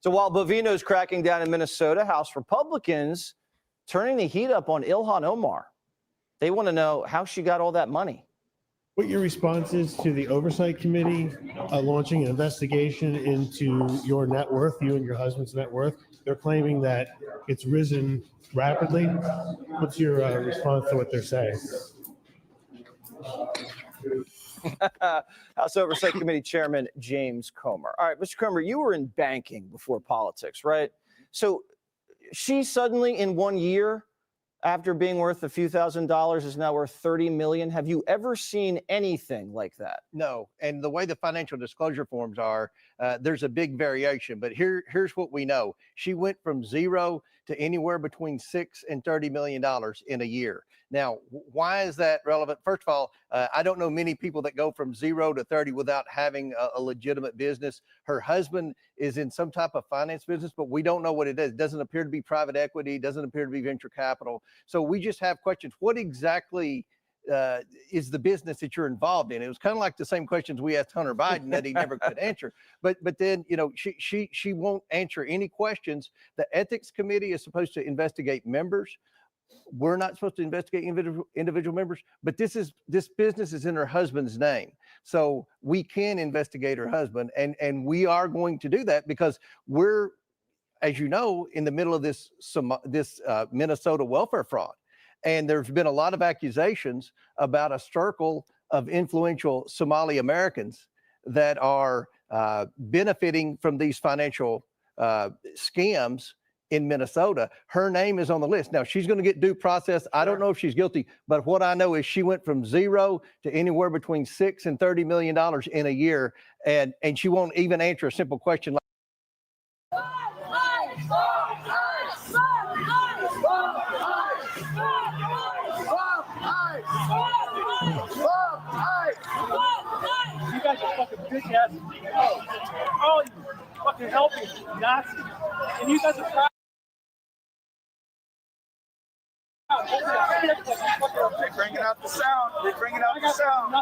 So while Bovino's cracking down in Minnesota, House Republicans turning the heat up on Ilhan Omar. They want to know how she got all that money. What your response is to the Oversight Committee launching an investigation into your net worth, you and your husband's net worth. They're claiming that it's risen rapidly. What's your response to what they're saying? House Oversight Committee Chairman James Comer. All right, Mr. Comer, you were in banking before politics, right? So she suddenly in 1 year, after being worth a few $1,000s, is now worth $30 million. Have you ever seen anything like that? No. And the way the financial disclosure forms are, there's a big variation. But here's what we know. She went from zero to anywhere between $6 and $30 million in a year. Now, why is that relevant? First of all, I don't know many people that go from 0 to 30 without having a legitimate business. Her husband is in some type of finance business, but we don't know what it is. It doesn't appear to be private equity, doesn't appear to be venture capital. So we just have questions. What exactly is the business that you're involved in? It was kind of like the same questions we asked Hunter Biden that he never could answer. But then, you know, she won't answer any questions. The ethics committee is supposed to investigate members. We're not supposed to investigate individual members, but this business is in her husband's name. So we can investigate her husband, and we are going to do that because we're, as you know, in the middle of this Minnesota welfare fraud. And there's been a lot of accusations about a circle of influential Somali Americans that are benefiting from these financial scams in Minnesota. Her name is on the list. Now, she's going to get due process. I don't know if she's guilty, but what I know is she went from 0 to anywhere between $6 and $30 million in a year, and she won't even answer a simple question like you guys are fucking bitch asses. All you fucking helping Nazis. And you guys are proud. They're bringing out the sound. They're bringing out the sound.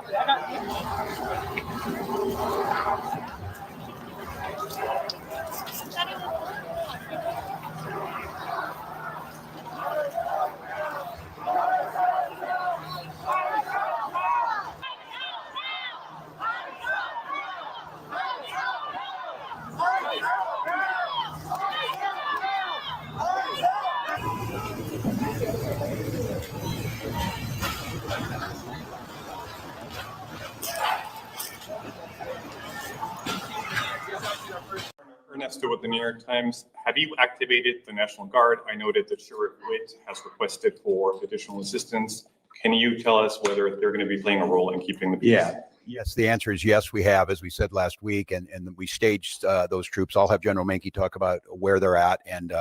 Ernesto with the New York Times. Have you activated the National Guard? I noted that Sheriff Witt has requested for additional assistance. Can you tell us whether they're going to be playing a role in keeping the peace? Yeah. Yes, the answer is yes, we have, as we said last week, and we staged those troops. I'll have General Menke talk about where they're at, and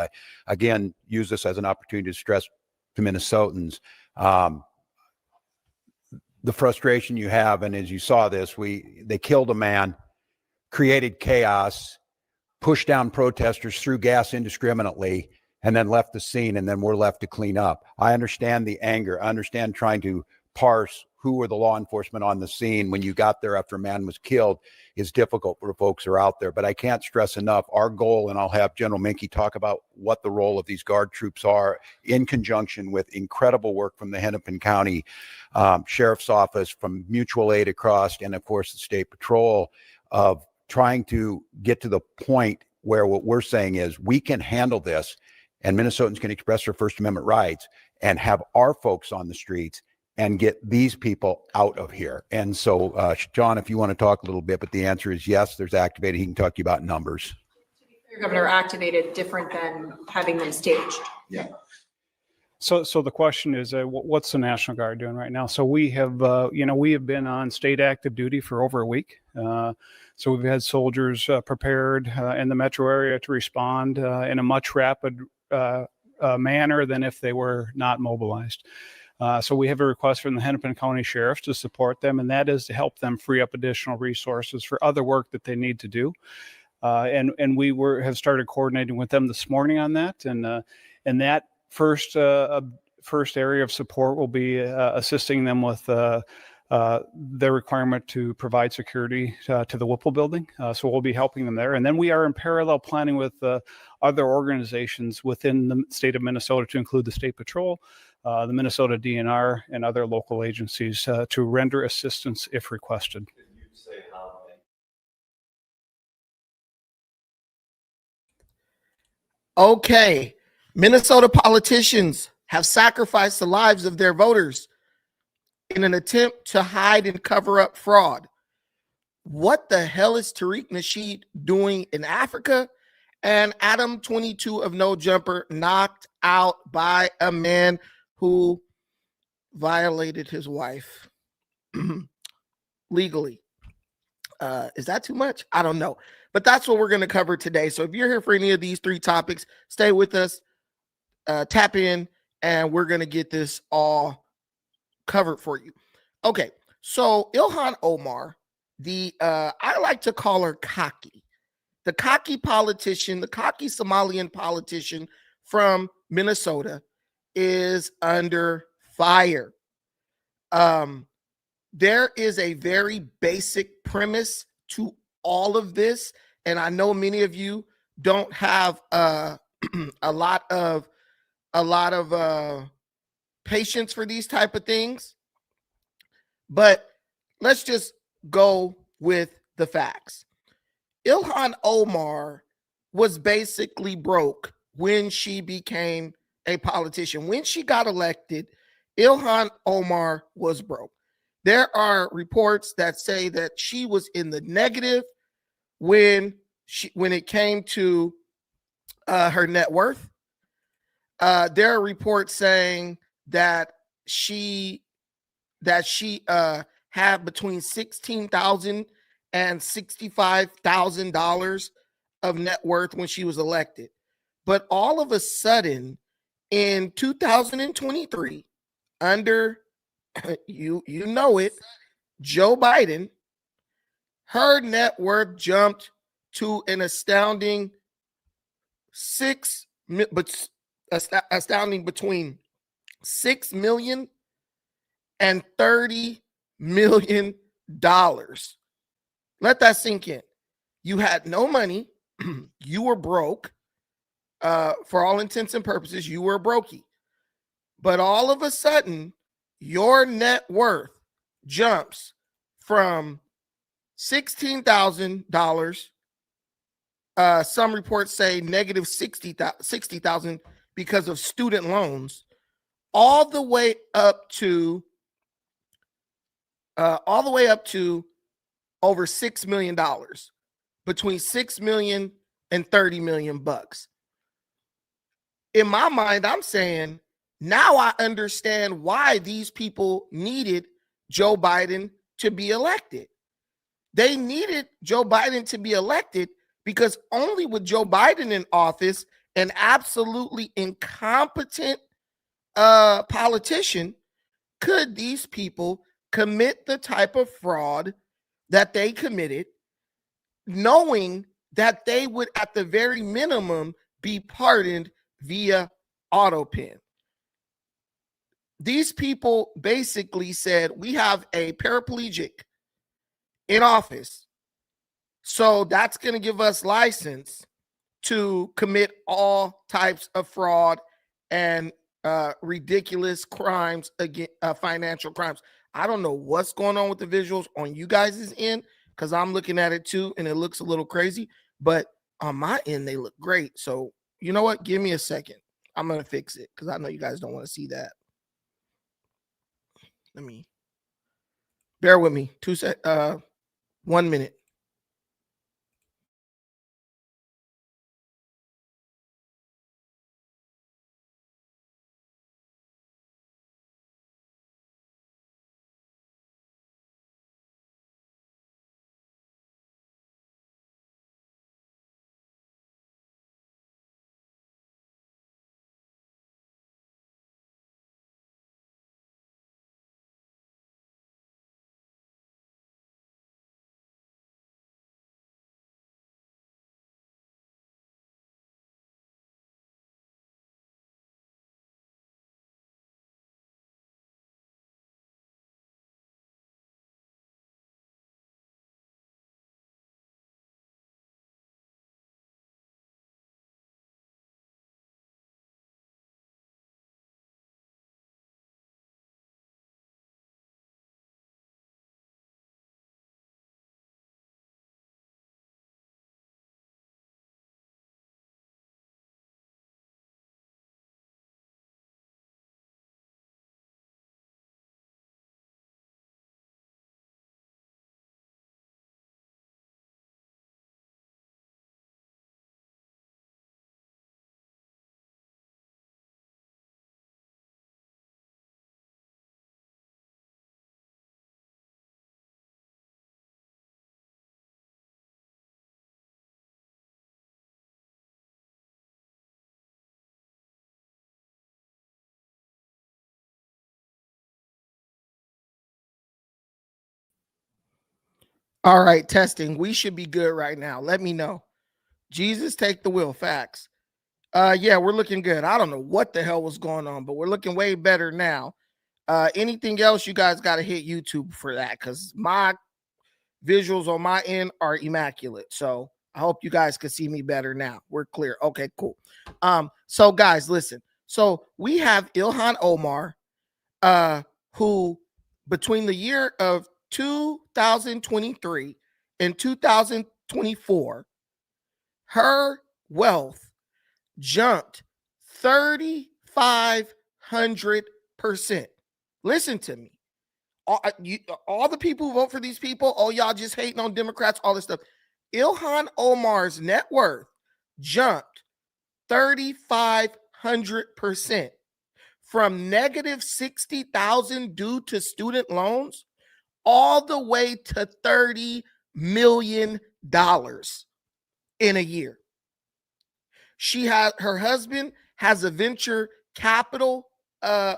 again, use this as an opportunity to stress to Minnesotans the frustration you have. And as you saw this, they killed a man, created chaos, pushed down protesters, threw gas indiscriminately, and then left the scene, and then we're left to clean up. I understand the anger. I understand trying to parse who were the law enforcement on the scene when you got there after a man was killed is difficult for folks who are out there. But I can't stress enough, our goal, and I'll have General Menke talk about what the role of these Guard troops are in conjunction with incredible work from the Hennepin County Sheriff's Office, from mutual aid across, and of course the State Patrol, of trying to get to the point where what we're saying is we can handle this and Minnesotans can express their First Amendment rights and have our folks on the streets and get these people out of here. And so, John, if you want to talk a little bit, but the answer is yes, there's activated. He can talk to you about numbers. To be fair, Governor, activated different than having them staged. Yeah. So the question is, what's the National Guard doing right now? So we have, we have been on state active duty for over a week. So we've had soldiers prepared in the metro area to respond in a much rapid manner than if they were not mobilized. So we have a request from the Hennepin County Sheriff to support them, and that is to help them free up additional resources for other work that they need to do. And we have started coordinating with them this morning on that, and that first area of support will be assisting them with the requirement to provide security to the Whipple building. So we'll be helping them there. And then we are in parallel planning with other organizations within the state of Minnesota, to include the State Patrol, the Minnesota DNR, and other local agencies to render assistance if requested. Okay. Minnesota politicians have sacrificed the lives of their voters in an attempt to hide and cover up fraud. What the hell is Tariq Nasheed doing in Africa? And Adam 22 of No Jumper knocked out by a man who violated his wife legally. Is that too much? I don't know. But that's what we're going to cover today. So if you're here for any of these three topics, stay with us, tap in, and we're going to get this all covered for you. Okay, so Ilhan Omar, I like to call her cocky, the cocky politician, the cocky Somalian politician from Minnesota, is under fire. There is a very basic premise to all of this, and I know many of you don't have a lot of patience for these type of things, but let's just go with the facts. Ilhan Omar was basically broke when she became a politician. When she got elected, Ilhan Omar was broke. There are reports that say that she was in the negative when it came to her net worth. There are reports saying that she had between $16,000 and $65,000 of net worth when she was elected. But all of a sudden, in 2023, under you know it, Joe Biden, her net worth jumped to an astounding between $6 million and $30 million. Let that sink in. You had no money. You were broke. For all intents and purposes, you were a brokey. But all of a sudden, your net worth jumps from $16,000. Some reports say negative 60,000 because of student loans, all the way up to over $6 million, between $6 million and $30 million bucks. In my mind, I'm saying, now I understand why these people needed Joe Biden to be elected. They needed Joe Biden to be elected because only with Joe Biden in office, an absolutely incompetent politician, could these people commit the type of fraud that they committed, knowing that they would at the very minimum be pardoned via auto pen. These people basically said, we have a paraplegic in office, so that's going to give us license to commit all types of fraud and ridiculous crimes, again, financial crimes. I don't know what's going on with the visuals on you guys' end, because I'm looking at it too, and it looks a little crazy, but on my end, they look great. So you know what? Give me a second. I'm going to fix it because I know you guys don't want to see that. Bear with me. 1 minute. All right, testing. We should be good right now. Let me know. Jesus, take the wheel. Facts. Yeah, we're looking good. I don't know what the hell was going on, but we're looking way better now. Anything else, you guys got to hit YouTube for that because my visuals on my end are immaculate. So I hope you guys can see me better now. We're clear. Okay, cool. So guys, listen. So we have Ilhan Omar, who between the year of 2023 and 2024, her wealth jumped 3,500%. Listen to me. All the people who vote for these people, oh, y'all just hating on Democrats, all this stuff. Ilhan Omar's net worth jumped 3,500% from negative 60,000 due to student loans all the way to $30 million in a year. Her husband has a venture capital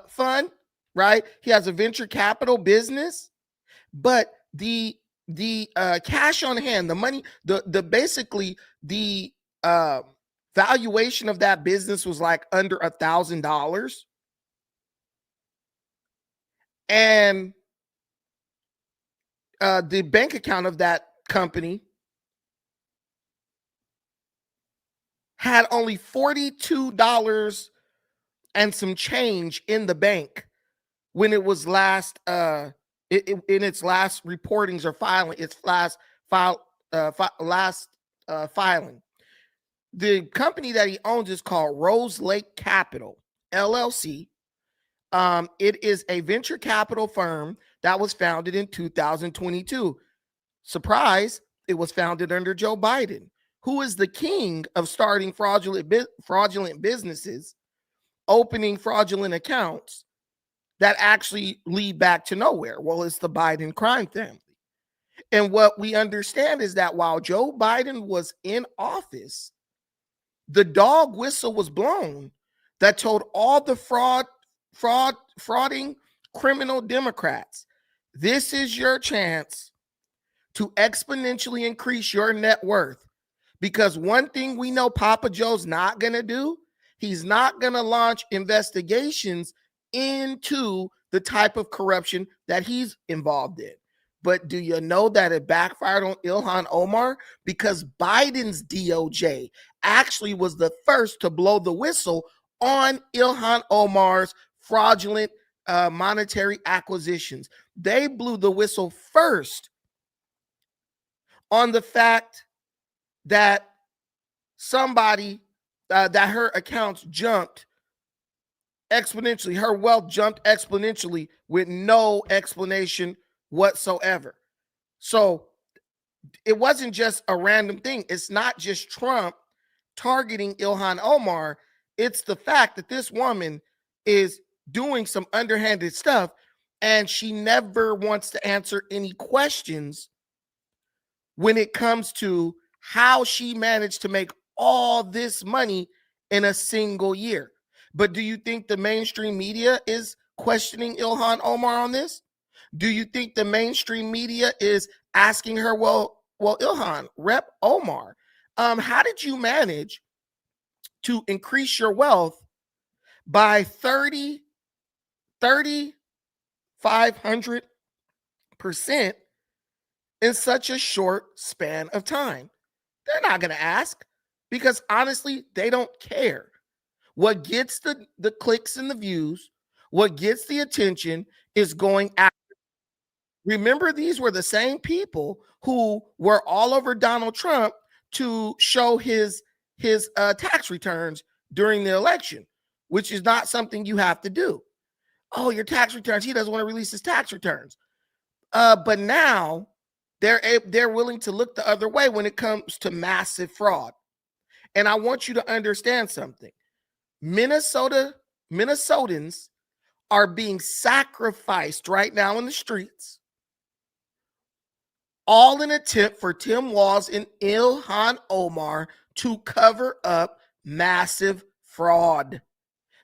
fund, right? He has a venture capital business, but the cash on hand, the money, basically the valuation of that business was like under $1,000, and the bank account of that company had only $42 and some change in the bank when it was last in its last reportings or filing, its last filing. The company that he owns is called Rose Lake Capital LLC. It is a venture capital firm that was founded in 2022. Surprise, it was founded under Joe Biden, who is the king of starting fraudulent businesses, opening fraudulent accounts that actually lead back to nowhere. Well, it's the Biden crime family. And what we understand is that while Joe Biden was in office, the dog whistle was blown that told all the frauding criminal Democrats, this is your chance to exponentially increase your net worth. Because one thing we know Papa Joe's not going to do, he's not going to launch investigations into the type of corruption that he's involved in. But do you know that it backfired on Ilhan Omar? Because Biden's DOJ actually was the first to blow the whistle on Ilhan Omar's fraudulent monetary acquisitions. They blew the whistle first on the fact that that her accounts jumped exponentially. Her wealth jumped exponentially with no explanation whatsoever. So it wasn't just a random thing. It's not just Trump targeting Ilhan Omar. It's the fact that this woman is doing some underhanded stuff and she never wants to answer any questions when it comes to how she managed to make all this money in a single year. But do you think the mainstream media is questioning Ilhan Omar on this? Do you think the mainstream media is asking her, well, Ilhan, Rep Omar, how did you manage to increase your wealth by 3,500% in such a short span of time? They're not going to ask because honestly, they don't care. What gets the clicks and the views, what gets the attention is going after. Remember, these were the same people who were all over Donald Trump to show his tax returns during the election, which is not something you have to do. Oh, your tax returns. He doesn't want to release his tax returns. But now they're willing to look the other way when it comes to massive fraud. And I want you to understand something. Minnesotans are being sacrificed right now in the streets, all in an attempt for Tim Walz and Ilhan Omar to cover up massive fraud.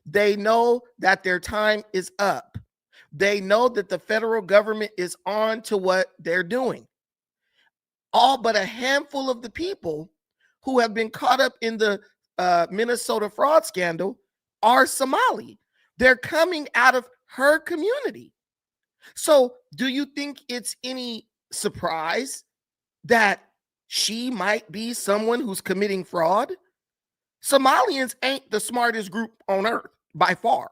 They know that their time is up. They know that the federal government is on to what they're doing. all but a handful of the people who have been caught up in the Minnesota fraud scandal are Somali. They're coming out of her community. So do you think it's any surprise that she might be someone who's committing fraud? Somalians ain't the smartest group on earth by far.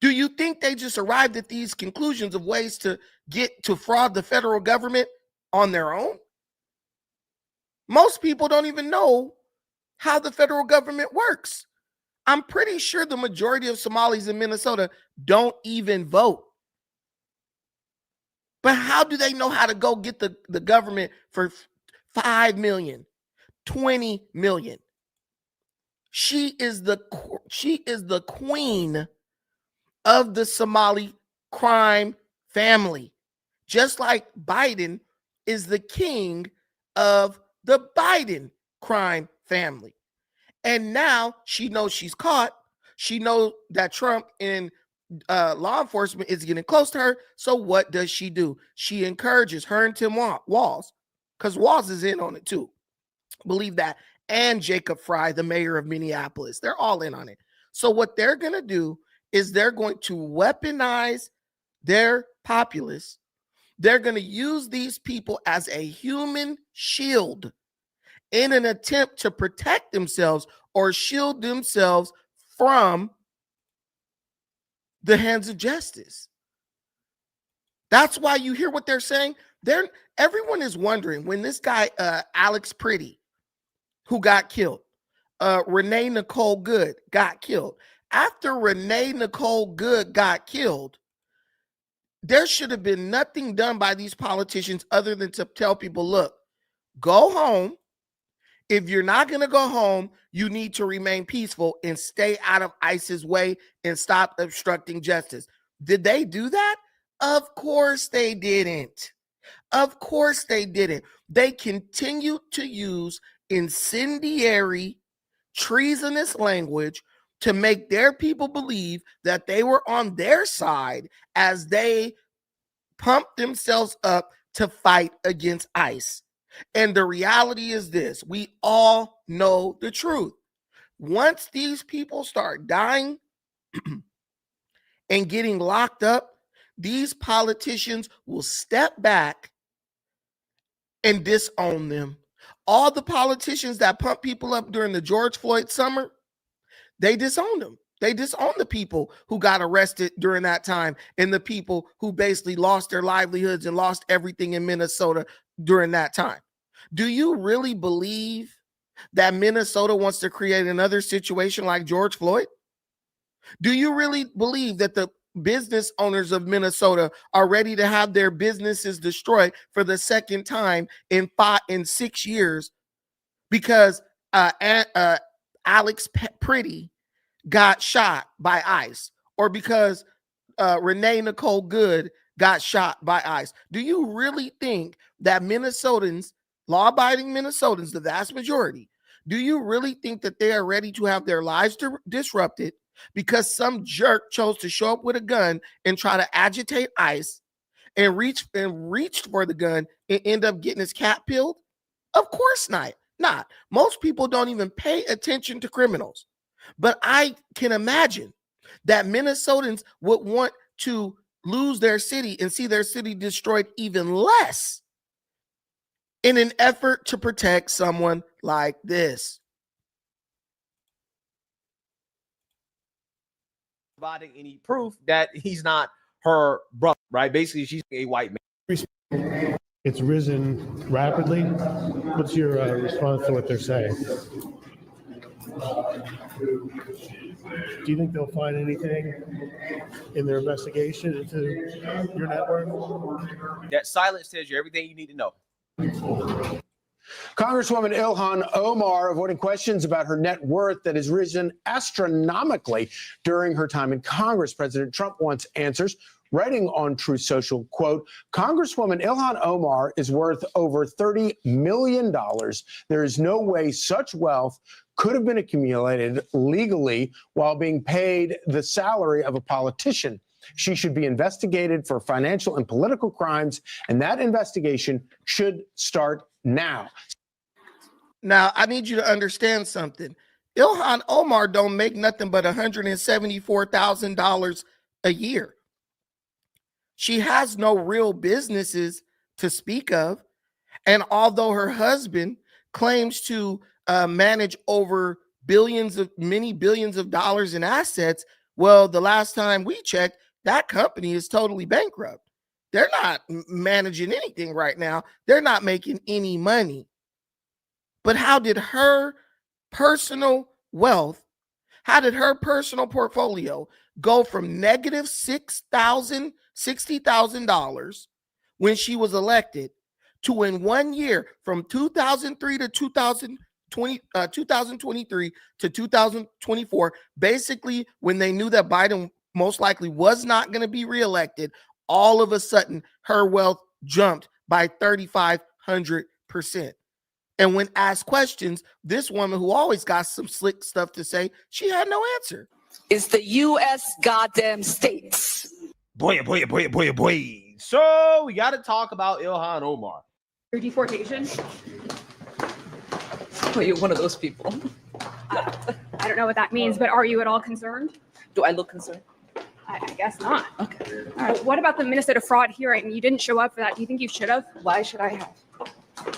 Do you think they just arrived at these conclusions of ways to get to fraud the federal government on their own? Most people don't even know how the federal government works. I'm pretty sure the majority of Somalis in Minnesota don't even vote. But how do they know how to go get the government for 5 million, 20 million? She is the queen of the Somali crime family, just like Biden is the king of the Biden crime family. And now she knows she's caught. She knows that Trump and law enforcement is getting close to her. So what does she do? She encourages her and Tim Walz, because Walz is in on it too. Believe that. And Jacob Fry, the mayor of Minneapolis. They're all in on it. So what they're going to do is they're going to weaponize their populace. They're going to use these people as a human shield in an attempt to protect themselves or shield themselves from the hands of justice. That's why you hear what they're saying. Everyone is wondering when this guy, Alex Pretty, who got killed, Renee Nicole Good got killed. After Renee Nicole Good got killed, there should have been nothing done by these politicians other than to tell people, look, go home. If you're not going to go home, you need to remain peaceful and stay out of ICE's way and stop obstructing justice. Did they do that? Of course they didn't. Of course they didn't. They continued to use incendiary, treasonous language to make their people believe that they were on their side as they pumped themselves up to fight against ICE. And the reality is this: we all know the truth. Once these people start dying and getting locked up, these politicians will step back and disown them. All the politicians that pump people up during the George Floyd summer, they disowned them. They disowned the people who got arrested during that time and the people who basically lost their livelihoods and lost everything in Minnesota during that time. Do you really believe that Minnesota wants to create another situation like George Floyd? Do you really believe that the business owners of Minnesota are ready to have their businesses destroyed for the second time in 6 years because Alex Pretty got shot by ICE, or because Renee Nicole Good got shot by ICE? Do you really think that Minnesotans, law-abiding Minnesotans, the vast majority, do you really think that they are ready to have their lives disrupted because some jerk chose to show up with a gun and try to agitate ICE and reached for the gun and end up getting his cat peeled? Of course not. Most people don't even pay attention to criminals. But I can imagine that Minnesotans would want to lose their city and see their city destroyed even less in an effort to protect someone like this. Providing any proof that he's not her brother, right? Basically, she's a white man. It's risen rapidly. What's your response to what they're saying? Do you think they'll find anything in their investigation into your network? That silence tells you everything you need to know. Congresswoman Ilhan Omar avoiding questions about her net worth that has risen astronomically during her time in Congress. President Trump wants answers. Writing on Truth Social, quote, Congresswoman Ilhan Omar is worth over $30 million. There is no way such wealth could have been accumulated legally while being paid the salary of a politician. She should be investigated for financial and political crimes, and that investigation should start now. Now, I need you to understand something. Ilhan Omar don't make nothing but $174,000 a year. She has no real businesses to speak of. And although her husband claims to manage over many billions of dollars in assets, well, the last time we checked, that company is totally bankrupt. They're not managing anything right now. They're not making any money. But how did her personal wealth, how did her personal portfolio go from negative $60,000 when she was elected to, in 1 year, from 2003 to 2023 to 2024, basically when they knew that Biden most likely was not going to be reelected, all of a sudden her wealth jumped by 3,500%. And when asked questions, this woman, who always got some slick stuff to say, she had no answer. It's the U.S. goddamn states. Boy. So we got to talk about Ilhan Omar. Your deportation? Well, you're one of those people. I don't know what that means, but are you at all concerned? Do I look concerned? I guess not. Okay. All right. What about the Minnesota fraud hearing? You didn't show up for that. Do you think you should have? Why should I have?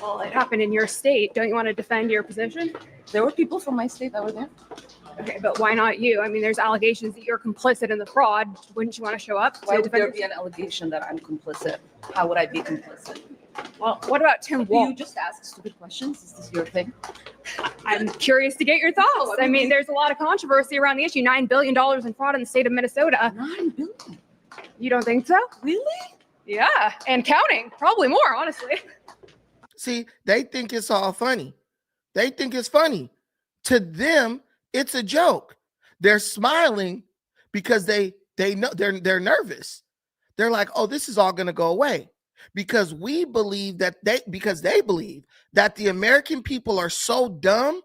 Well, it happened in your state. Don't you want to defend your position? There were people from my state that were there. Okay, but why not you? I mean, there's allegations that you're complicit in the fraud. Wouldn't you want to show up? Why to would there defend be an allegation that I'm complicit? How would I be complicit? Well, what about Tim Do Walz? you just ask stupid questions? Is this your thing? I'm curious to get your thoughts. I mean, there's a lot of controversy around the issue. $9 billion in fraud in the state of Minnesota. $9 billion. You don't think so? Really? Yeah, and counting. Probably more, honestly. See, they think it's all funny. They think it's funny. To them, it's a joke. They're smiling because they know they're nervous. They're like, oh, this is all going to go away. Because they believe that the American people are so dumb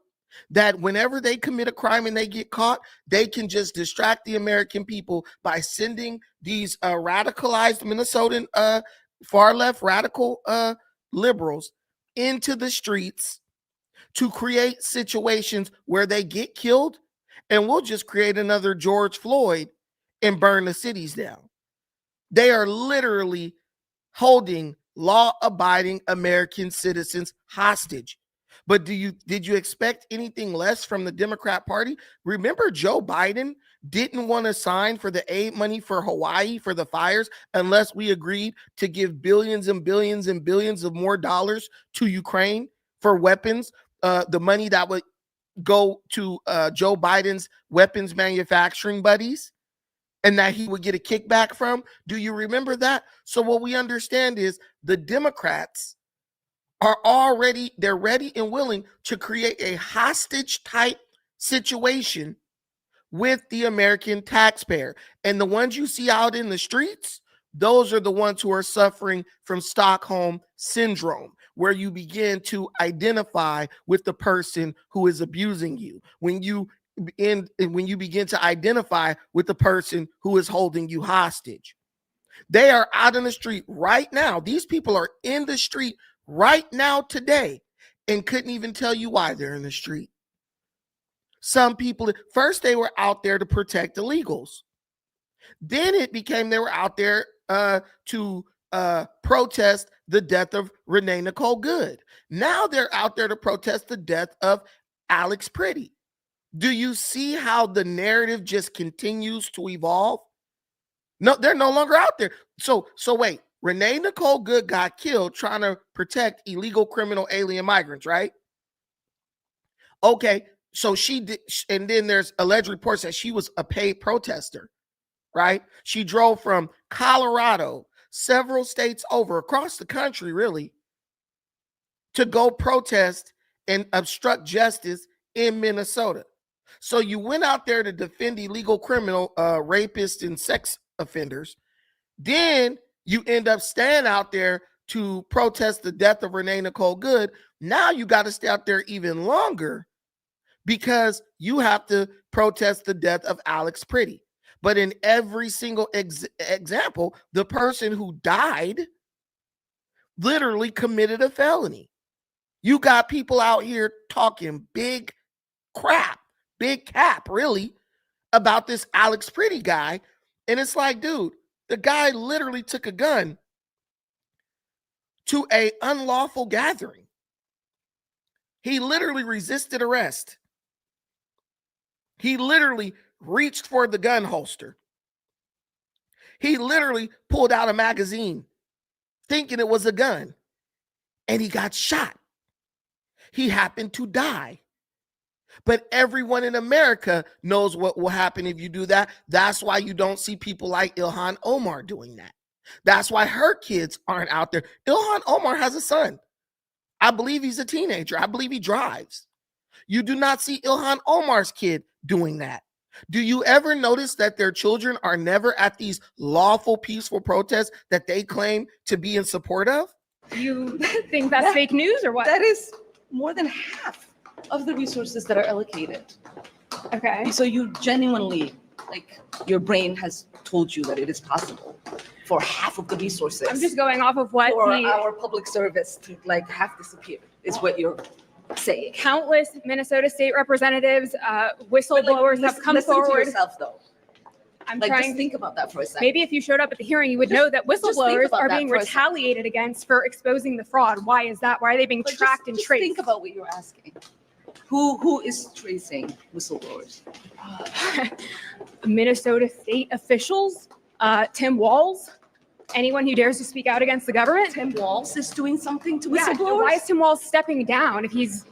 that whenever they commit a crime and they get caught, they can just distract the American people by sending these radicalized Minnesotan far left radical liberals into the streets to create situations where they get killed, and we'll just create another George Floyd and burn the cities down. They are literally holding law-abiding American citizens hostage. But did you expect anything less from the Democrat Party? Remember, Joe Biden didn't want to sign for the aid money for Hawaii for the fires unless we agreed to give billions and billions and billions of more dollars to Ukraine for weapons, the money that would go to Joe Biden's weapons manufacturing buddies, and that he would get a kickback from. Do you remember that? So what we understand is the Democrats are they're ready and willing to create a hostage type situation with the American taxpayer. And the ones you see out in the streets, those are the ones who are suffering from Stockholm syndrome, where you begin to identify with the person who is abusing you. When you begin to identify with the person who is holding you hostage. They are out in the street right now. These people are in the street right now today and couldn't even tell you why they're in the street. Some people, first they were out there to protect illegals. Then it became they were out there to protest the death of Renee Nicole Good. Now they're out there to protest the death of Alex Pretty. Do you see how the narrative just continues to evolve? No, they're no longer out there. So wait, Renee Nicole Good got killed trying to protect illegal criminal alien migrants, right? Okay, so she did, and then there's alleged reports that she was a paid protester, right? She drove from Colorado, several states over, across the country, really, to go protest and obstruct justice in Minnesota. So you went out there to defend illegal criminal rapists and sex offenders. Then you end up staying out there to protest the death of Renee Nicole Good. Now you got to stay out there even longer because you have to protest the death of Alex Pretty. But in every single example, the person who died literally committed a felony. You got people out here talking big cap, really, about this Alex Pretty guy. And it's like, dude, the guy literally took a gun to a unlawful gathering. He literally resisted arrest. He literally reached for the gun holster. He literally pulled out a magazine thinking it was a gun, and he got shot. He happened to die. But everyone in America knows what will happen if you do that. That's why you don't see people like Ilhan Omar doing that. That's why her kids aren't out there. Ilhan Omar has a son. I believe he's a teenager. I believe he drives. You do not see Ilhan Omar's kid doing that. Do you ever notice that their children are never at these lawful, peaceful protests that they claim to be in support of? You think that's fake news or what? That is more than half of the resources that are allocated. Okay. So you genuinely, like, your brain has told you that it is possible for half of the resources. I'm just going off of what for our public service to like have disappeared, is what you're saying. Countless Minnesota state representatives, whistleblowers have come listen forward. to yourself, though. I'm Like, trying just think about that for a second. Maybe if you showed up at the hearing, you would Just- know that just think whistleblowers about are that being for a second. retaliated against for exposing the fraud. Why is that? Why are they being But tracked and just traced? think about what you're asking. Who is tracing whistleblowers? Minnesota state officials, Tim Walz, anyone who dares to speak out against the government. Tim Walz is doing something to Yeah, whistleblowers? why is Tim Walz stepping down if he's,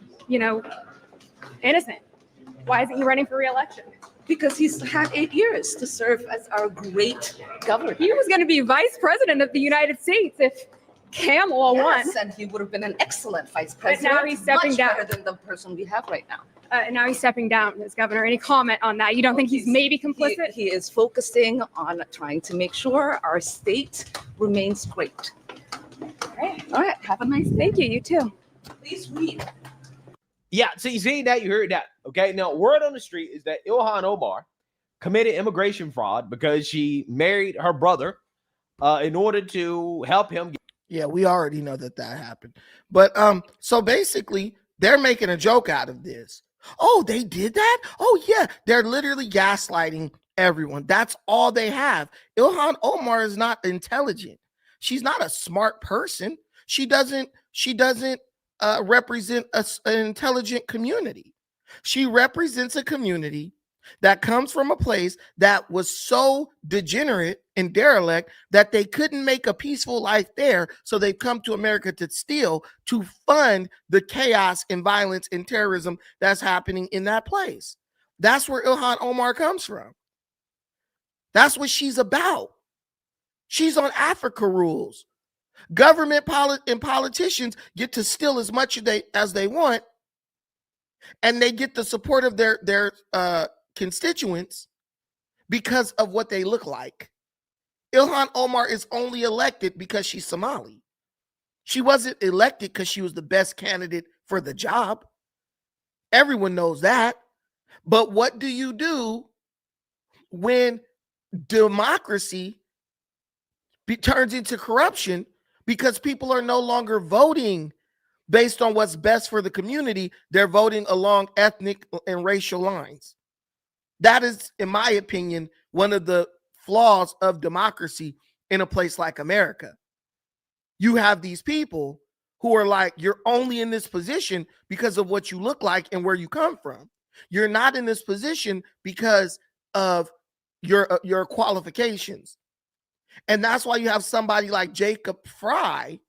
innocent? Why isn't he running for re-election? Because he's had 8 years to serve as our great governor. He was going to be vice president of the United States if Kamala won. Yes, and he would have been an excellent vice But president. now he's stepping much down. better than the person we have right now. And now he's stepping down as governor. Any comment on that? You don't think he's maybe complicit? He is focusing on trying to make sure our state remains great. All right, have a nice day. Thank you. You too. Please read. Yeah, so you see that, you heard that. Okay, now word on the street is that Ilhan Omar committed immigration fraud because she married her brother in order to help him. Yeah, we already know that happened. But so basically, they're making a joke out of this. Oh, they did that? Oh, yeah. They're literally gaslighting everyone. That's all they have. Ilhan Omar is not intelligent. She's not a smart person. She doesn't represent an intelligent community. She represents a community that comes from a place that was so degenerate and derelict that they couldn't make a peaceful life there. So they've come to America to steal, to fund the chaos and violence and terrorism that's happening in that place. That's where Ilhan Omar comes from. That's what she's about. She's on Africa rules. Government and politicians get to steal as much as they want, and they get the support of their constituents because of what they look like. Ilhan Omar is only elected because she's Somali. She wasn't elected because she was the best candidate for the job. Everyone knows that. But what do you do when democracy turns into corruption because people are no longer voting based on what's best for the community? They're voting along ethnic and racial lines. That is, in my opinion, one of the flaws of democracy in a place like America. You have these people who are like, you're only in this position because of what you look like and where you come from. You're not in this position because of your qualifications. And that's why you have somebody like Jacob Fry.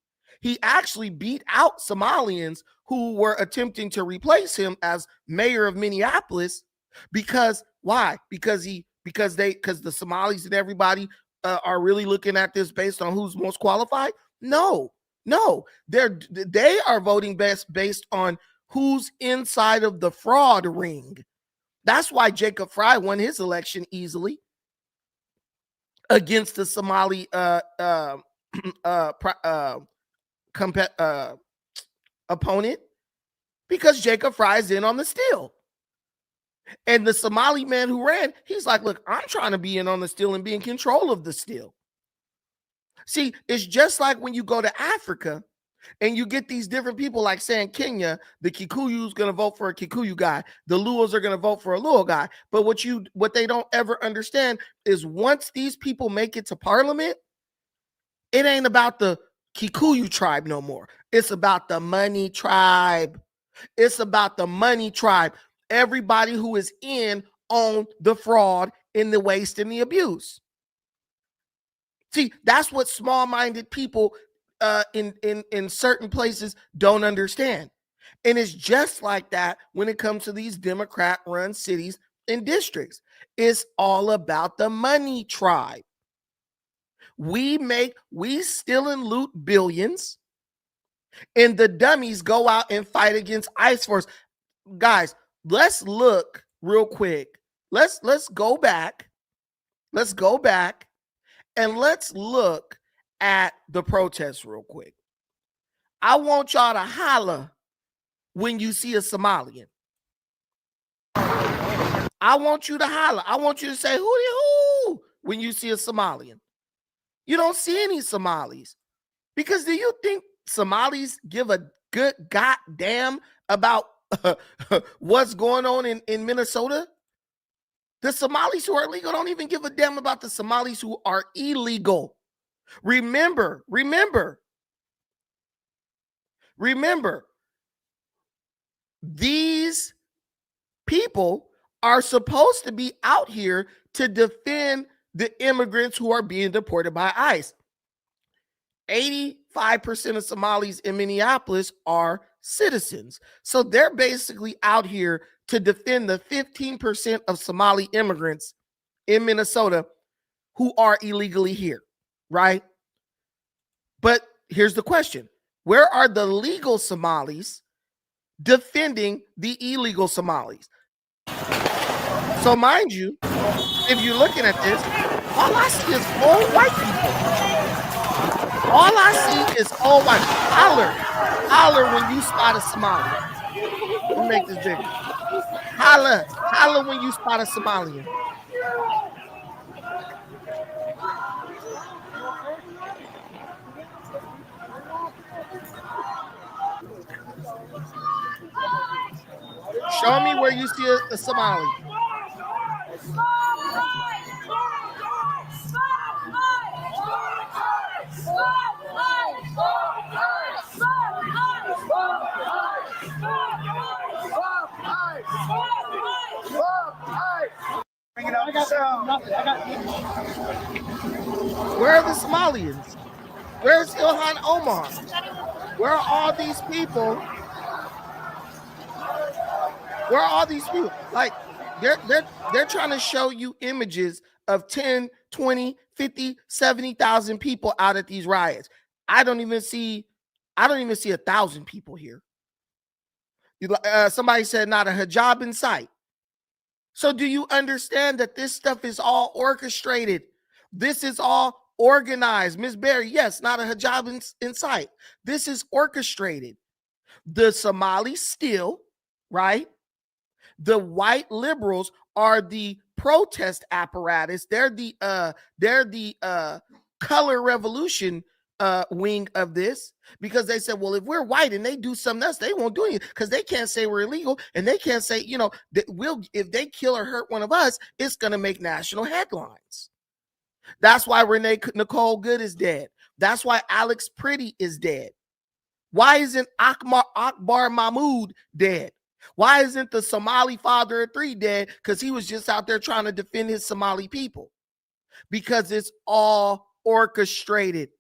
He actually beat out Somalians who were attempting to replace him as mayor of Minneapolis. Because why? Because the Somalis and everybody are really looking at this based on who's most qualified. No, they are voting based on who's inside of the fraud ring. That's why Jacob Fry won his election easily against the Somali opponent, because Jacob Fry is in on the steal. And the Somali man who ran, he's like, look, I'm trying to be in on the steal and be in control of the steal. See, it's just like when you go to Africa and you get these different people, like saying Kenya, the Kikuyu is going to vote for a Kikuyu guy. The Luos are going to vote for a Luo guy. But what they don't ever understand is once these people make it to parliament, it ain't about the Kikuyu tribe no more. It's about the money tribe. It's about the money tribe. Everybody who is in on the fraud, in the waste, and the abuse. See, that's what small-minded people in certain places don't understand. And it's just like that when it comes to these Democrat-run cities and districts. It's all about the money tribe. We steal and loot billions, and the dummies go out and fight against ICE Force. Guys, let's look real quick. Let's go back. Let's go back and let's look at the protests real quick. I want y'all to holler when you see a Somalian. I want you to holler. I want you to say hoo when you see a Somalian. You don't see any Somalis. Because do you think Somalis give a good goddamn about what's going on in Minnesota? The Somalis who are illegal don't even give a damn about the Somalis who are illegal. Remember, these people are supposed to be out here to defend the immigrants who are being deported by ICE. 85% of Somalis in Minneapolis are citizens. So they're basically out here to defend the 15% of Somali immigrants in Minnesota who are illegally here, right? But here's the question. Where are the legal Somalis defending the illegal Somalis? So mind you, if you're looking at this, all I see is old white people. All I see is old white. Holler when you spot a Somali. Let me make this bigger. Holler when you spot a Somalian. Show me where you see a Somali. Bringing out the sound. Where are the Somalians? Where's Ilhan Omar? Where are all these people? Where are all these people? Like they're trying to show you images of 10, 20, 50, 70,000 people out at these riots. I don't even see 1,000 people here. Somebody said not a hijab in sight. So do you understand that this stuff is all orchestrated? This is all organized. Miss Berry, yes, not a hijab in sight. This is orchestrated. The Somalis steal, right? The white liberals are the protest apparatus. They're the color revolution wing of this, because they said, well, if we're white and they do something else, they won't do anything because they can't say we're illegal, and they can't say, that if they kill or hurt one of us, it's going to make national headlines. That's why Renee Nicole Good is dead. That's why Alex Pretty is dead. Why isn't Akbar Mahmood dead? Why isn't the Somali father of 3 dead? Because he was just out there trying to defend his Somali people. Because it's all orchestrated.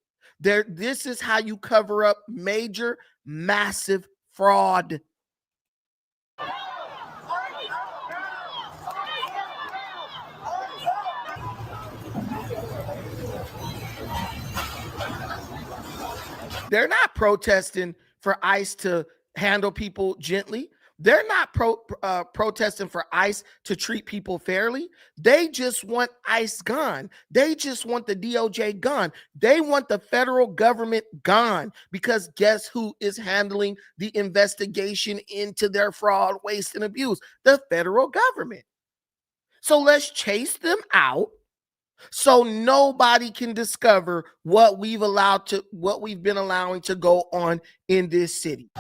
This is how you cover up major, massive fraud. They're not protesting for ICE to handle people gently. They're not protesting for ICE to treat people fairly. They just want ICE gone. They just want the DOJ gone. They want the federal government gone, because guess who is handling the investigation into their fraud, waste, and abuse? The federal government. So let's chase them out so nobody can discover what we've been allowing to go on in this city.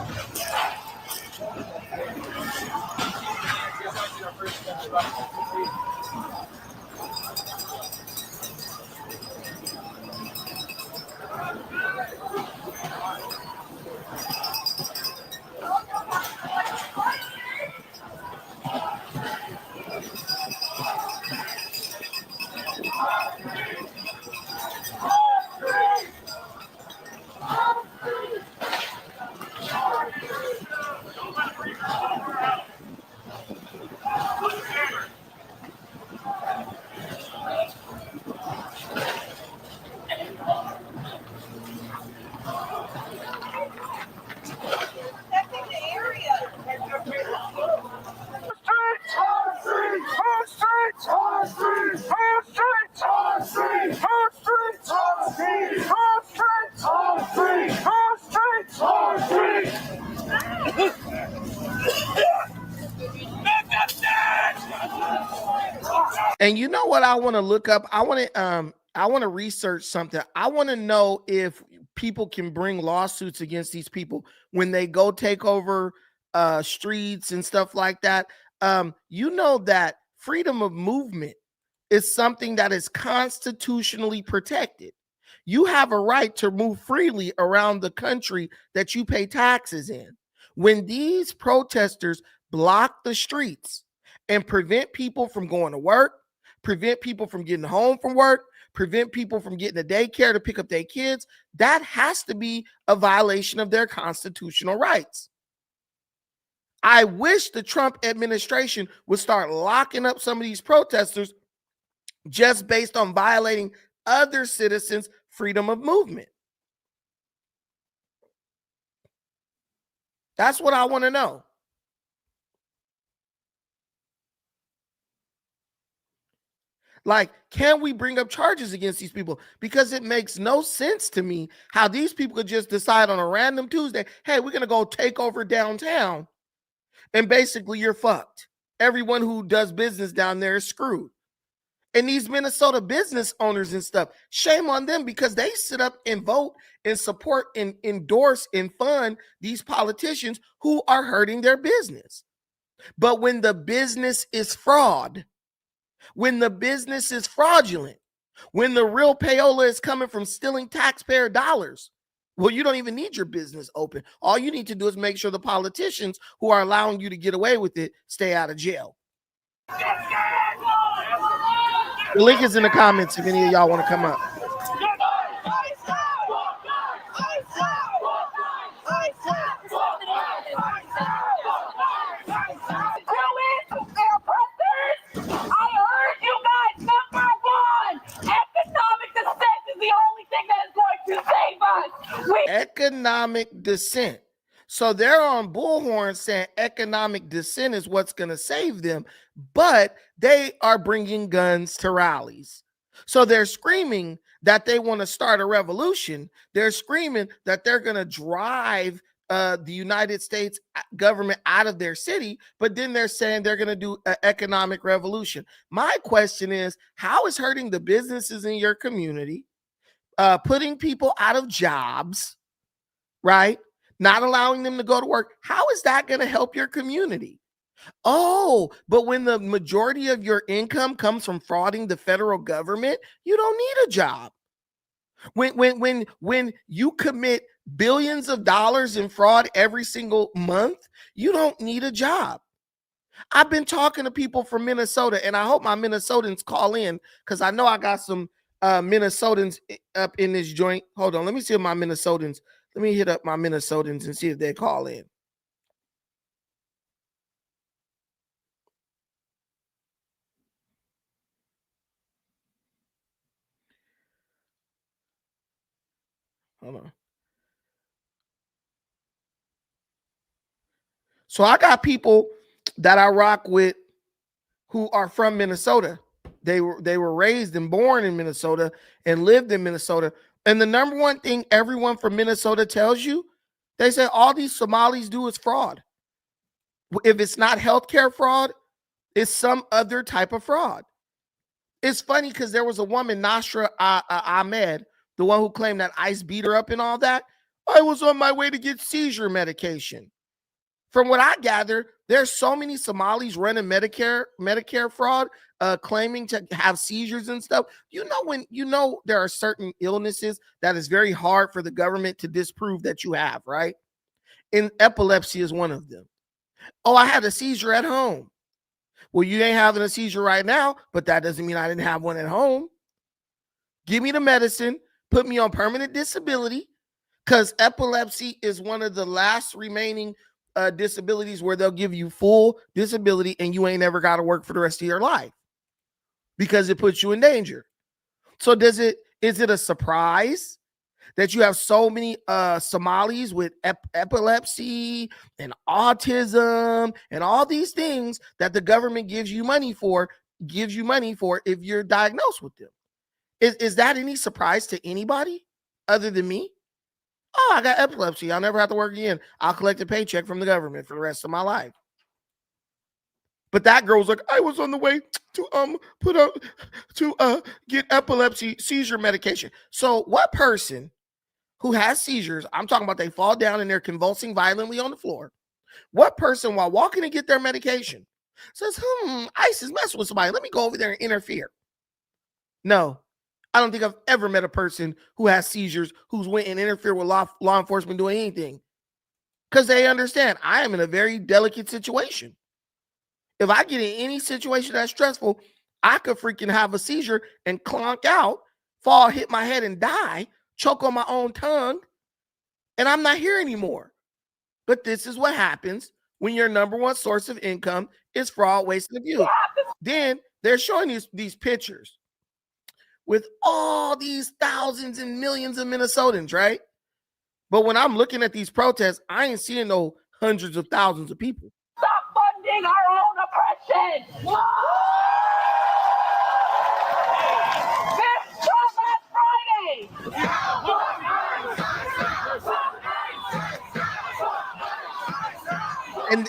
And you know what I want to look up? I want to research something. I want to know if people can bring lawsuits against these people when they go take over streets and stuff like that. You know that freedom of movement is something that is constitutionally protected. You have a right to move freely around the country that you pay taxes in. When these protesters block the streets and prevent people from going to work, prevent people from getting home from work, prevent people from getting to daycare to pick up their kids, that has to be a violation of their constitutional rights. I wish the Trump administration would start locking up some of these protesters just based on violating other citizens' freedom of movement. That's what I want to know. Like, can we bring up charges against these people? Because it makes no sense to me how these people could just decide on a random Tuesday, hey, we're going to go take over downtown, and basically you're fucked. Everyone who does business down there is screwed. And these Minnesota business owners and stuff, shame on them, because they sit up and vote and support and endorse and fund these politicians who are hurting their business. But when the business is fraud, when the business is fraudulent, when the real payola is coming from stealing taxpayer dollars, well, you don't even need your business open. All you need to do is make sure the politicians who are allowing you to get away with it stay out of jail. The link is in the comments if any of y'all want to come up. Economic dissent. So they're on Bullhorn saying economic dissent is what's going to save them, but they are bringing guns to rallies. So they're screaming that they want to start a revolution. They're screaming that they're going to drive the United States government out of their city, but then they're saying they're going to do an economic revolution. My question is, how is hurting the businesses in your community, putting people out of jobs, right? Not allowing them to go to work. How is that going to help your community? Oh, but when the majority of your income comes from frauding the federal government, you don't need a job. When you commit billions of dollars in fraud every single month, you don't need a job. I've been talking to people from Minnesota, and I hope my Minnesotans call in, because I know I got some Minnesotans up in this joint. Hold on, let me see if my Minnesotans. Let me hit up my Minnesotans and see if they call in. Hold on. So I got people that I rock with who are from Minnesota. They were raised and born in Minnesota and lived in Minnesota. And the number one thing everyone from Minnesota tells you, they say all these Somalis do is fraud. If it's not healthcare fraud, it's some other type of fraud. It's funny because there was a woman, Nasra Ahmed, the one who claimed that ICE beat her up and all that. I was on my way to get seizure medication. From what I gather, there's so many Somalis running Medicare fraud, claiming to have seizures and stuff. When there are certain illnesses that is very hard for the government to disprove that you have, right? And epilepsy is one of them. Oh, I had a seizure at home. Well, you ain't having a seizure right now, but that doesn't mean I didn't have one at home. Give me the medicine, put me on permanent disability, because epilepsy is one of the last remaining disabilities where they'll give you full disability and you ain't never got to work for the rest of your life because it puts you in danger. So is it a surprise that you have so many Somalis with epilepsy and autism and all these things that the government gives you money for if you're diagnosed with them? Is that any surprise to anybody other than me? Oh, I got epilepsy. I'll never have to work again. I'll collect a paycheck from the government for the rest of my life. But that girl's like, I was on the way to get epilepsy seizure medication. So what person who has seizures, I'm talking about they fall down and they're convulsing violently on the floor. What person, while walking to get their medication, says, ICE is messing with somebody. Let me go over there and interfere. No, I don't think I've ever met a person who has seizures who's went and interfered with law enforcement doing anything, because they understand I am in a very delicate situation. If I get in any situation that's stressful, I could freaking have a seizure and clonk out, fall, hit my head and die, choke on my own tongue, and I'm not here anymore. But this is what happens when your number one source of income is fraud, waste, and abuse. Then they're showing these pictures with all these thousands and millions of Minnesotans, right? But when I'm looking at these protests, I ain't seeing no hundreds of thousands of people. Stop funding our own oppression! This Trump Friday!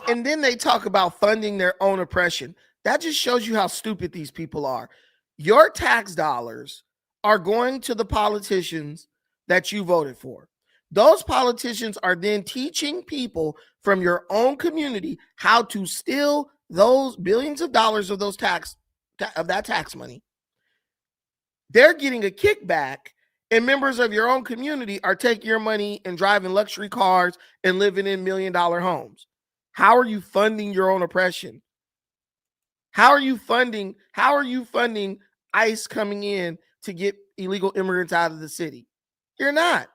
And then they talk about funding their own oppression. That just shows you how stupid these people are. Your tax dollars are going to the politicians that you voted for. Those politicians are then teaching people from your own community how to steal those billions of dollars of that tax money. They're getting a kickback, and members of your own community are taking your money and driving luxury cars and living in $1 million homes. How are you funding your own oppression? How are you funding ICE coming in to get illegal immigrants out of the city? You're not.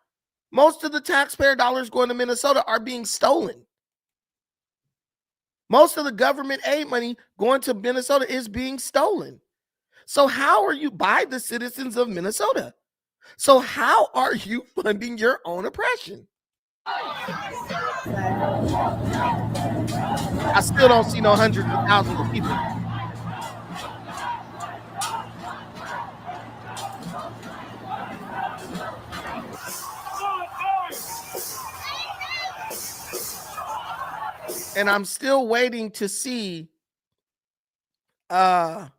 Most of the taxpayer dollars going to Minnesota are being stolen. Most of the government aid money going to Minnesota is being stolen. So how are you, by the citizens of Minnesota? So how are you funding your own oppression? I still don't see no hundreds of thousands of people. And I'm still waiting to see a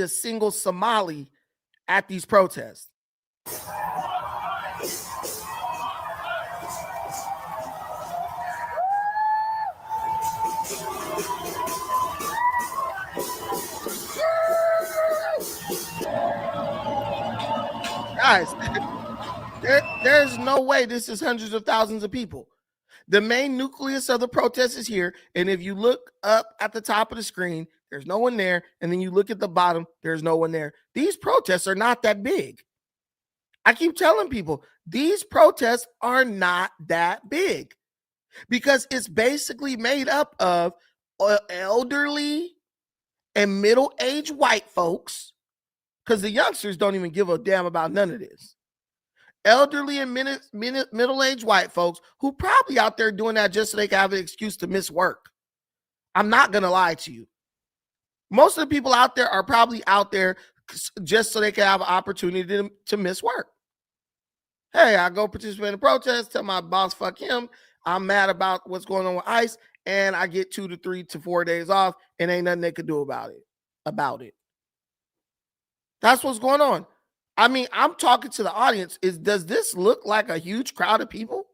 single Somali at these protests. Guys, there's no way this is hundreds of thousands of people. The main nucleus of the protest is here. And if you look up at the top of the screen, there's no one there. And then you look at the bottom, there's no one there. These protests are not that big. I keep telling people, these protests are not that big because it's basically made up of elderly and middle-aged white folks, because the youngsters don't even give a damn about none of this. elderly and middle-aged white folks who probably out there doing that just so they can have an excuse to miss work. I'm not going to lie to you. Most of the people out there are probably out there just so they can have an opportunity to miss work. Hey, I go participate in a protest, tell my boss, fuck him. I'm mad about what's going on with ICE, and I get 2 to 3 to 4 days off, and ain't nothing they could do about it. That's what's going on. I mean, I'm talking to the audience. Does this look like a huge crowd of people?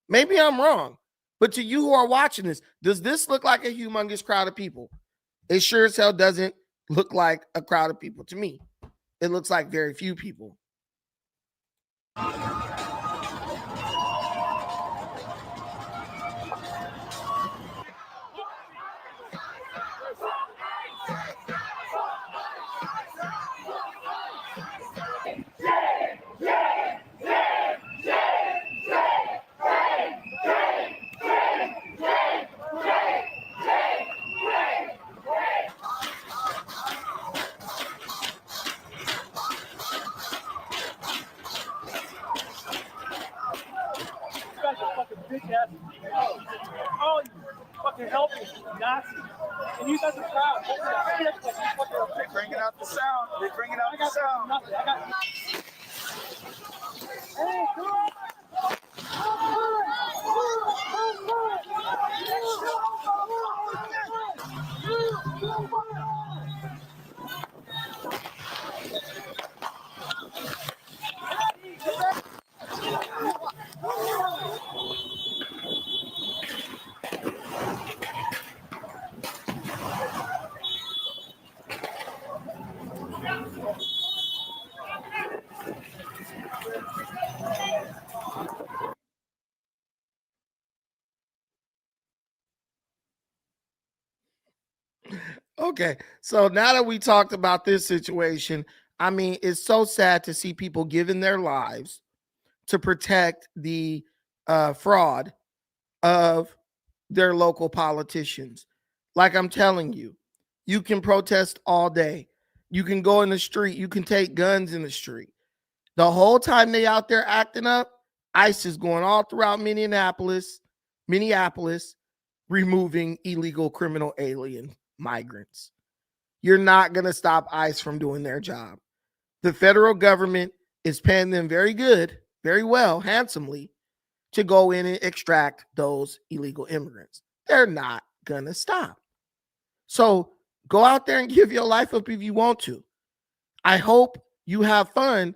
Maybe I'm wrong. But to you who are watching this, does this look like a humongous crowd of people? It sure as hell doesn't look like a crowd of people to me. It looks like very few people. Fucking helping Nazis. And you guys are proud. They're bringing out the sound. They're bringing out the sound. Hey, come on. Okay, so now that we talked about this situation, I mean, it's so sad to see people giving their lives to protect the fraud of their local politicians. Like I'm telling you, you can protest all day. You can go in the street. You can take guns in the street. The whole time they out there acting up, ICE is going all throughout Minneapolis, removing illegal criminal alien migrants. You're not going to stop ICE from doing their job. The federal government is paying them very good, very well, handsomely, to go in and extract those illegal immigrants. They're not going to stop. So go out there and give your life up if you want to. I hope you have fun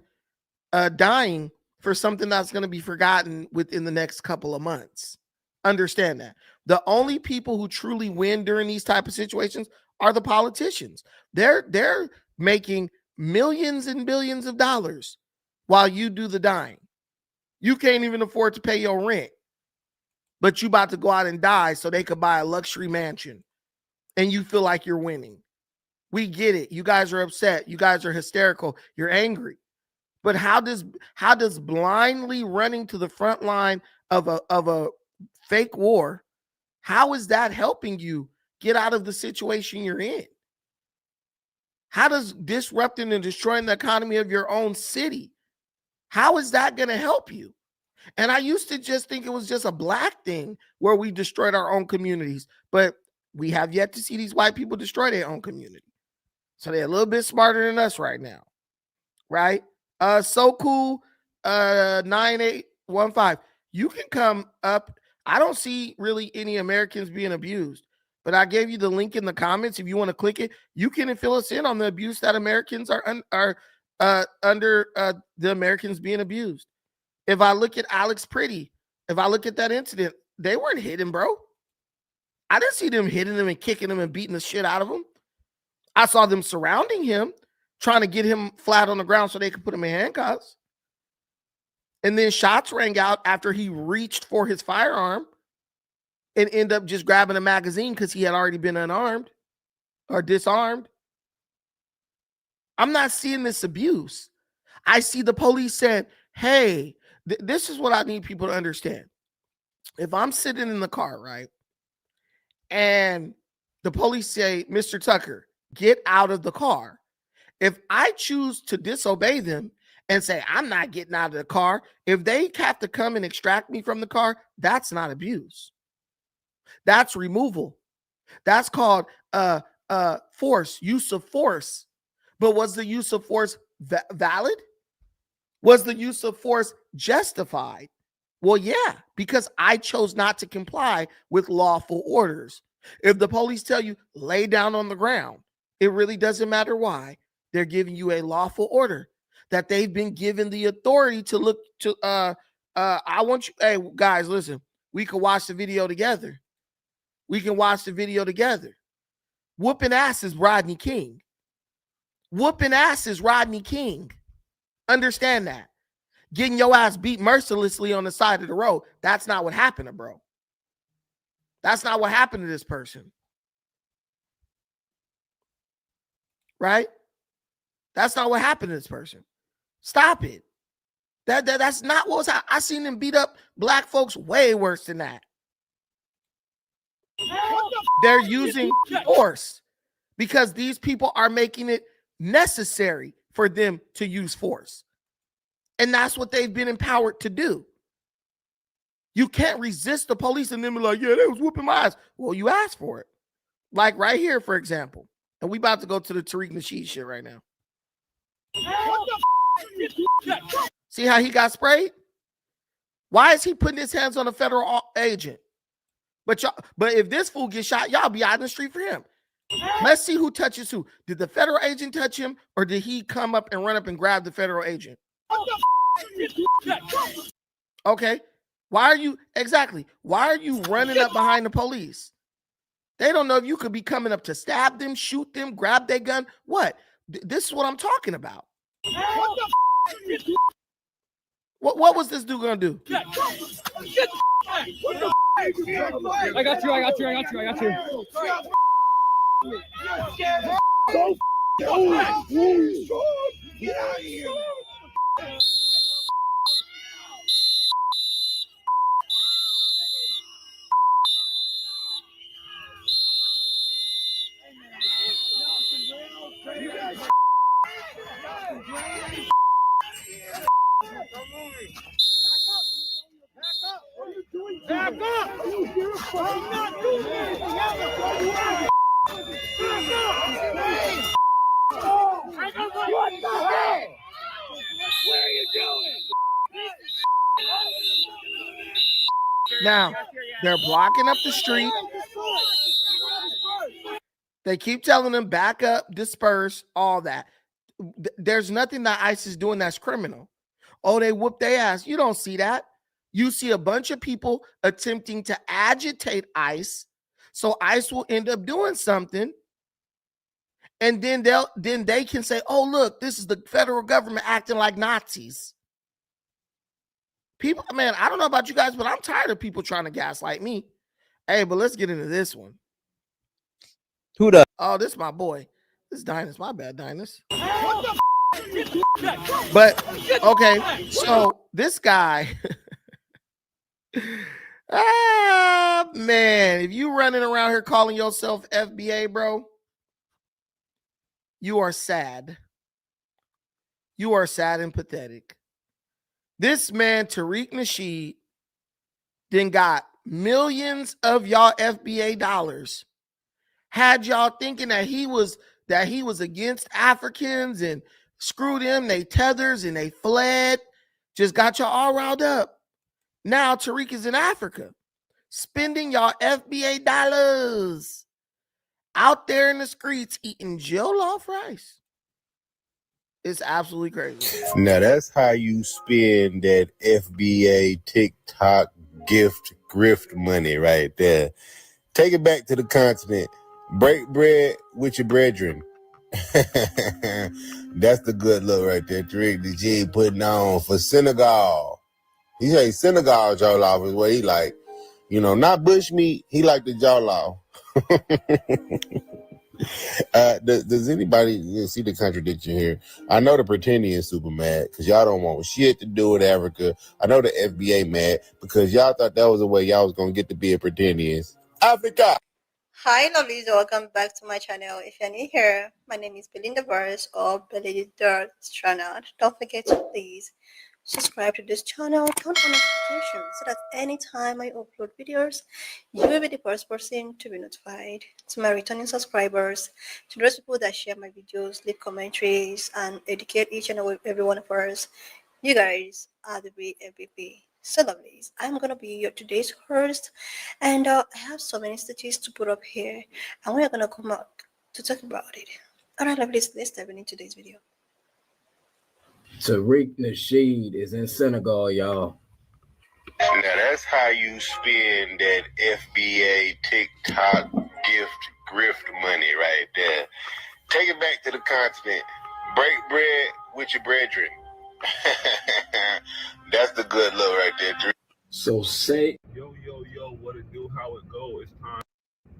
dying for something that's going to be forgotten within the next couple of months. Understand that. The only people who truly win during these type of situations are the politicians. They're making millions and billions of dollars while you do the dying. You can't even afford to pay your rent, but you about to go out and die so they could buy a luxury mansion, and you feel like you're winning. We get it. You guys are upset. You guys are hysterical. You're angry. But how does blindly running to the front line of a fake war, how is that helping you get out of the situation you're in? How does disrupting and destroying the economy of your own city, how is that going to help you? And I used to just think it was just a black thing where we destroyed our own communities, but we have yet to see these white people destroy their own community. So they're a little bit smarter than us right now, right? So cool, 9815. You can come up. I don't see really any Americans being abused, but I gave you the link in the comments. If you want to click it, you can fill us in on the abuse that Americans are under the Americans being abused. If I look at Alex Pretty, if I look at that incident, they weren't hitting, bro. I didn't see them hitting him and kicking him and beating the shit out of him. I saw them surrounding him, trying to get him flat on the ground so they could put him in handcuffs. And then shots rang out after he reached for his firearm and ended up just grabbing a magazine because he had already been unarmed or disarmed. I'm not seeing this abuse. I see the police saying, hey, this is what I need people to understand. If I'm sitting in the car, right, and the police say, Mr. Tucker, get out of the car. If I choose to disobey them and say, I'm not getting out of the car. If they have to come and extract me from the car, that's not abuse. That's removal. That's called force, use of force. But was the use of force valid? Was the use of force justified? Well, yeah, because I chose not to comply with lawful orders. If the police tell you lay down on the ground, it really doesn't matter why. They're giving you a lawful order that they've been given the authority to look to. I want you, hey guys, listen, we can watch the video together. We can watch the video together. Whooping ass is Rodney King. Whooping ass is Rodney King. Understand that. Getting your ass beat mercilessly on the side of the road. That's not what happened to bro. That's not what happened to this person. Right? That's not what happened to this person. Stop it. That's not what was happening. I seen them beat up black folks way worse than that. They're using force because these people are making it necessary for them to use force. And that's what they've been empowered to do. You can't resist the police and them be like, yeah, they was whooping my ass. Well, you asked for it. Like right here, for example. And we about to go to the Tariq Nasheed shit right now. See how he got sprayed? Why is he putting his hands on a federal agent? But if this fool gets shot, y'all be out in the street for him. Let's see who touches who. Did the federal agent touch him, or did he come up and run up and grab the federal agent? Okay. Why are you running up behind the police? They don't know if you could be coming up to stab them, shoot them, grab their gun. What? This is what I'm talking about. What was this dude gonna do? I got you. Get out of here. Back up! I'm not doing anything else. What the hell? What are you doing? Now, they're blocking up the street. They keep telling them back up, disperse, all that. There's nothing that ICE is doing that's criminal. Oh, they whoop their ass. You don't see that. You see a bunch of people attempting to agitate ICE, so ICE will end up doing something, and then they can say, "Oh, look, this is the federal government acting like Nazis." People, man, I don't know about you guys, but I'm tired of people trying to gaslight me. Hey, but let's get into this one. Who the? Oh, this is my boy. This is Dinus. My bad, Dinus. But okay, so this guy. Man, if you running around here calling yourself FBA, bro, you are sad. You are sad and pathetic. This man, Tariq Nasheed, then got millions of y'all FBA dollars. Had y'all thinking that he was against Africans and screw them, they tethers and they fled, just got y'all all riled up. Now Tariq is in Africa, spending y'all FBA dollars out there in the streets eating jollof rice. It's absolutely crazy. Now that's how you spend that FBA TikTok gift grift money right there. Take it back to the continent. Break bread with your brethren. That's the good look right there. Tariq Nasheed putting on for Senegal. He say Senegal jollof is what he like. You know, not bush meat. He like the jollof. Does anybody see the contradiction here? I know the pretending is super mad because y'all don't want shit to do with Africa. I know the FBA mad because y'all thought that was the way y'all was going to get to be a pretending. Africa. Hi, lovelies. Welcome back to my channel. If you're new here, my name is Belinda Burris or Belly Dirt Channel. Don't forget to please subscribe to this channel, turn on notifications so that anytime I upload videos, you will be the first person to be notified. To my returning subscribers, to those people that share my videos, leave commentaries, and educate each and every one of us, you guys are the real MVP. So lovelies, I'm gonna be your today's host, and I have so many statistics to put up here, and we're gonna come out to talk about it. Alright, lovelies, let's dive into today's video. Tariq Nasheed is in Senegal, y'all. Now that's how you spend that FBA TikTok gift grift money right there. Take it back to the continent. Break bread with your brethren. That's the good look right there, Drew. So say Yo, what it do, how it go. It's time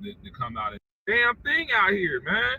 to come out of damn thing out here, man.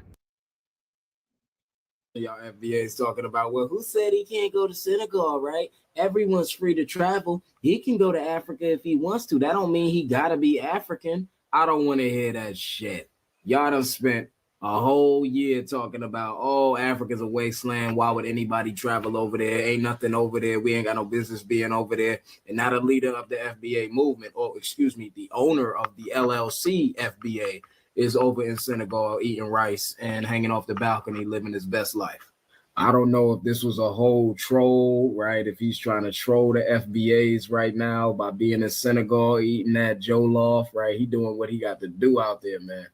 y'all FBA is talking about, well, who said he can't go to Senegal, right? Everyone's free to travel. He can go to Africa if he wants to. That don't mean he gotta be African. I don't want to hear that shit. Y'all done spent a whole year talking about, oh, Africa's a wasteland. Why would anybody travel over there? Ain't nothing over there. We ain't got no business being over there. And now the leader of the FBA movement, or excuse me, the owner of the LLC FBA is over in Senegal eating rice and hanging off the balcony, living his best life. I don't know if this was a whole troll, right? If he's trying to troll the FBAs right now by being in Senegal, eating that jollof, right? He doing what he got to do out there, man.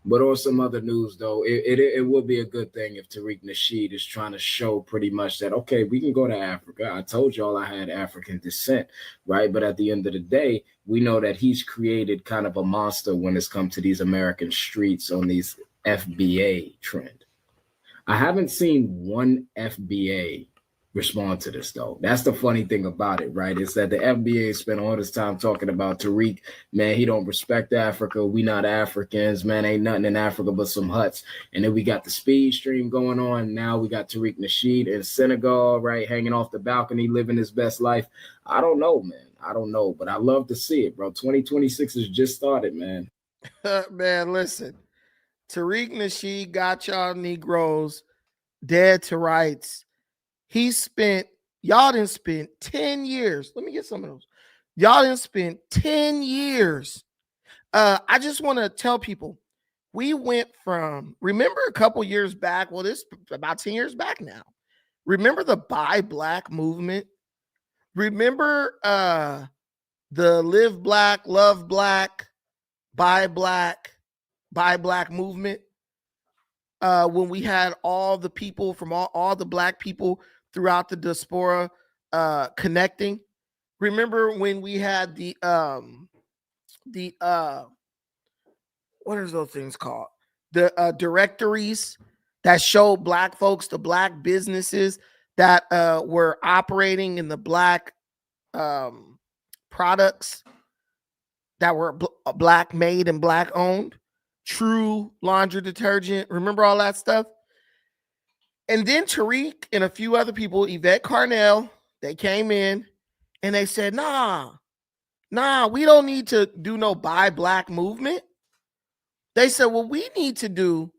But on some other news, though, it would be a good thing if Tariq Nasheed is trying to show pretty much that, okay, we can go to Africa. I told y'all I had African descent, right? But at the end of the day, we know that he's created kind of a monster when it's come to these American streets on these FBA trend. I haven't seen one FBA respond to this, though. That's the funny thing about it, right? It's that the FBA spent all this time talking about Tariq. Man, he don't respect Africa. We not Africans. Man, ain't nothing in Africa but some huts. And then we got the speed stream going on. Now we got Tariq Nasheed in Senegal, right? Hanging off the balcony, living his best life. I don't know, man. I don't know, but I love to see it, bro. 2026 has just started, man. Man, listen. Tariq Nasheed got y'all Negroes dead to rights. Y'all didn't spend 10 years. Let me get some of those. Y'all didn't spend 10 years. I just want to tell people, we went from, remember a couple years back, well, this about 10 years back now. Remember the Buy Black movement? Remember the Live Black, Love Black, Buy Black movement? When we had all the people from all the Black people throughout the diaspora connecting. Remember when we had the what are those things called? The directories that showed Black folks, the Black businesses that were operating in the Black products that were Black made and Black owned. True laundry detergent. Remember all that stuff? And then Tariq and a few other people, Yvette Carnell, they came in and they said, nah, we don't need to do no Buy Black movement. They said, what we need to do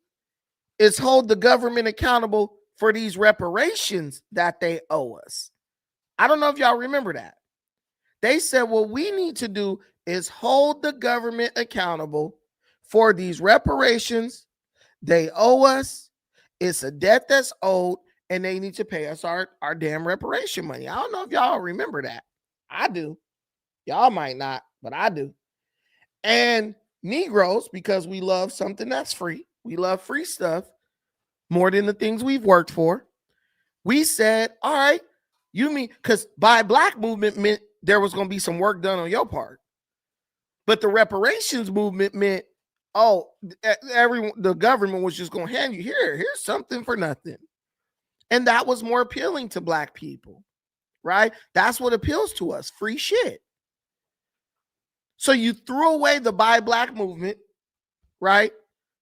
is hold the government accountable for these reparations that they owe us. I don't know if y'all remember that. They said, what we need to do is hold the government accountable for these reparations they owe us. It's a debt that's owed, and they need to pay us our damn reparation money. I don't know if y'all remember that. I do. Y'all might not, but I do. And Negroes, because we love something that's free, we love free stuff more than the things we've worked for. We said, all right, you mean, because Buy Black movement meant there was going to be some work done on your part. But the reparations movement meant, oh, the government was just going to hand you, here's something for nothing. And that was more appealing to Black people, right? That's what appeals to us, free shit. So you threw away the Buy Black movement, right?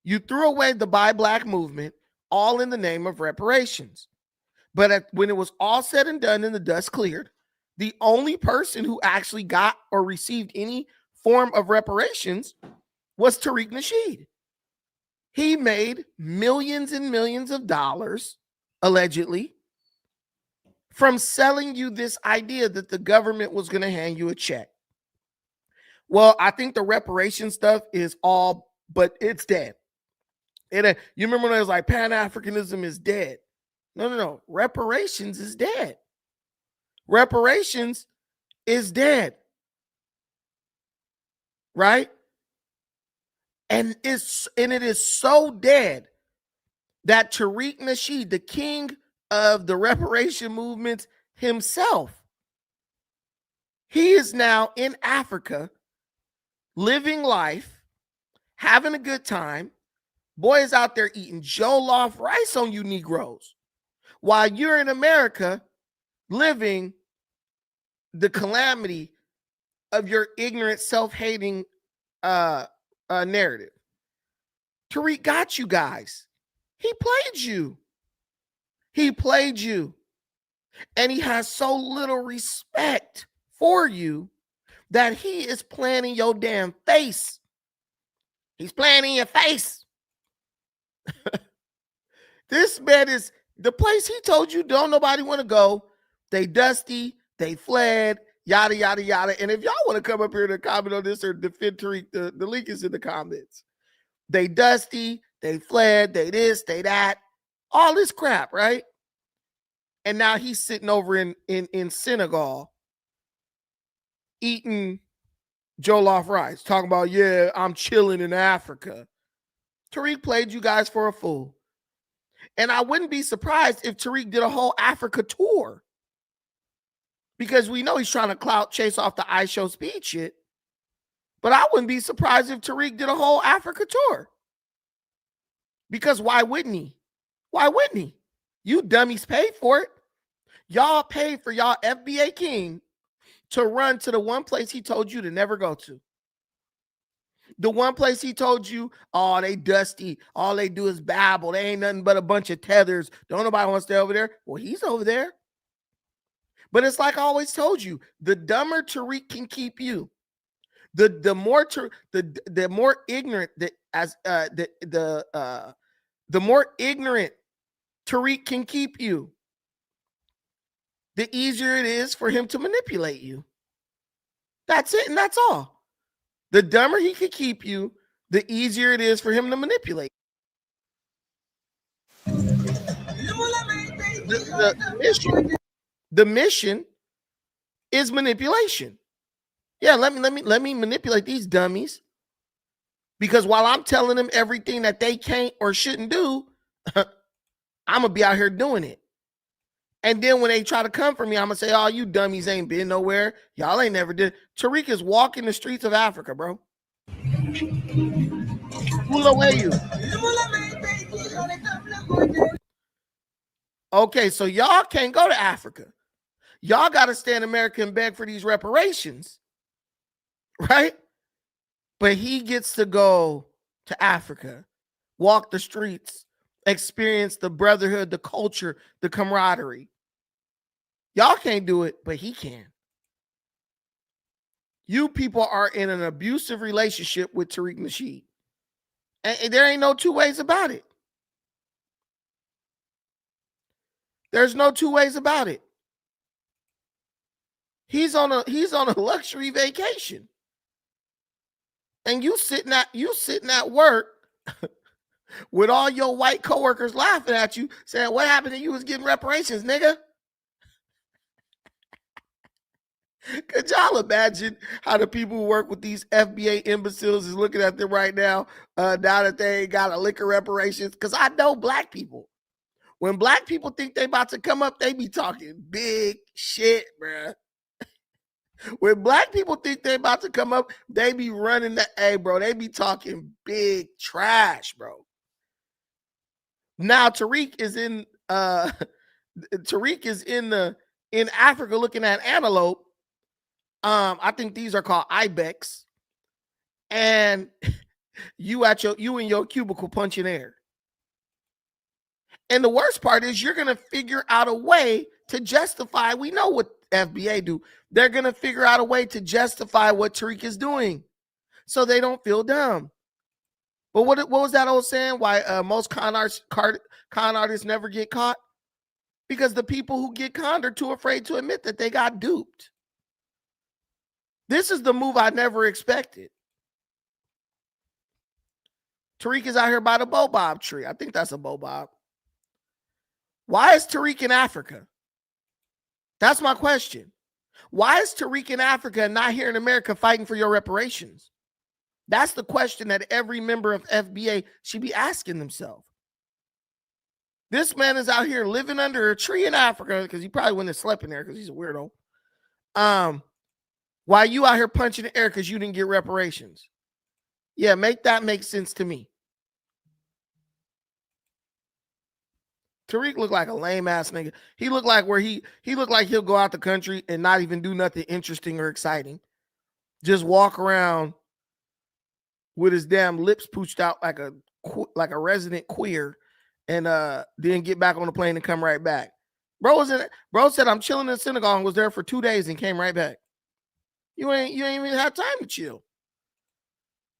You threw away the Buy Black movement, all in the name of reparations. But when it was all said and done and the dust cleared, the only person who actually got or received any form of reparations was Tariq Nasheed. He made millions and millions of dollars, allegedly, from selling you this idea that the government was going to hand you a check. Well, I think the reparation stuff is all, but it's dead. You remember when it was like Pan-Africanism is dead? No. Reparations is dead. Reparations is dead. Right? And it is so dead that Tariq Nasheed, the king of the reparation movement himself, he is now in Africa, living life, having a good time. Boy is out there eating jollof rice on you Negroes, while you're in America living the calamity of your ignorant, self-hating narrative. Tariq got you guys. He played you. He played you. And he has so little respect for you that he is playing in your damn face. He's playing in your face. This man is the place he told you don't nobody want to go. They dusty, they fled, yada, yada, yada. And if y'all want to come up here to comment on this or defend Tariq, the link is in the comments. They dusty, they fled, they this, they that, all this crap, right? And now he's sitting over in Senegal eating jollof rice, talking about, yeah, I'm chilling in Africa. Tariq played you guys for a fool. And I wouldn't be surprised if Tariq did a whole Africa tour, because we know he's trying to clout chase off the I Show Speed shit. But I wouldn't be surprised if Tariq did a whole Africa tour. Because why wouldn't he? Why wouldn't he? You dummies paid for it. Y'all paid for y'all FBA king to run to the one place he told you to never go to. The one place he told you, oh, they dusty. All they do is babble. They ain't nothing but a bunch of tethers. Don't nobody want to stay over there. Well, he's over there. But it's like I always told you, the dumber Tariq can keep you, the more ignorant the more ignorant Tariq can keep you, the easier it is for him to manipulate you. That's it, and that's all. The dumber he can keep you, the easier it is for him to manipulate. The mission is manipulation. Yeah, let me manipulate these dummies. Because while I'm telling them everything that they can't or shouldn't do, I'm going to be out here doing it. And then when they try to come for me, I'm going to say, oh, you dummies ain't been nowhere. Y'all ain't never did. Tariq is walking the streets of Africa, bro. Okay, so y'all can't go to Africa. Y'all got to stay in America and beg for these reparations, right? But he gets to go to Africa, walk the streets, experience the brotherhood, the culture, the camaraderie. Y'all can't do it, but he can. You people are in an abusive relationship with Tariq Nasheed. And there ain't no two ways about it. There's no two ways about it. He's on a luxury vacation. And you sitting at work with all your white coworkers laughing at you, saying, what happened to you was getting reparations, nigga? Could y'all imagine how the people who work with these FBA imbeciles is looking at them right now, now that they ain't got a lick of reparations? Because I know black people. When black people think they about to come up, they be talking big shit, bruh. When black people think they about to come up, they be running the A, bro. They be talking big trash, bro. Now Tariq is in Africa looking at antelope. I think these are called ibex. And you in your cubicle punching air. And the worst part is you're gonna figure out a way to justify. We know what FBA do. They're gonna figure out a way to justify what Tariq is doing, so they don't feel dumb. But what was that old saying? Why most con artists never get caught? Because the people who get conned are too afraid to admit that they got duped. This is the move I never expected. Tariq is out here by the bobob tree. I think that's a bobob. Why is Tariq in Africa? That's my question. Why is Tariq in Africa and not here in America fighting for your reparations? That's the question that every member of FBA should be asking themselves. This man is out here living under a tree in Africa because he probably wouldn't have slept in there because he's a weirdo. Why you out here punching the air because you didn't get reparations? Yeah, make that make sense to me. Tariq looked like a lame ass nigga. He looked like he looked like he'll go out the country and not even do nothing interesting or exciting. Just walk around with his damn lips pooched out like a resident queer, and then get back on the plane and come right back. Bro said I'm chilling in the synagogue and was there for 2 days and came right back. You ain't even had time to chill.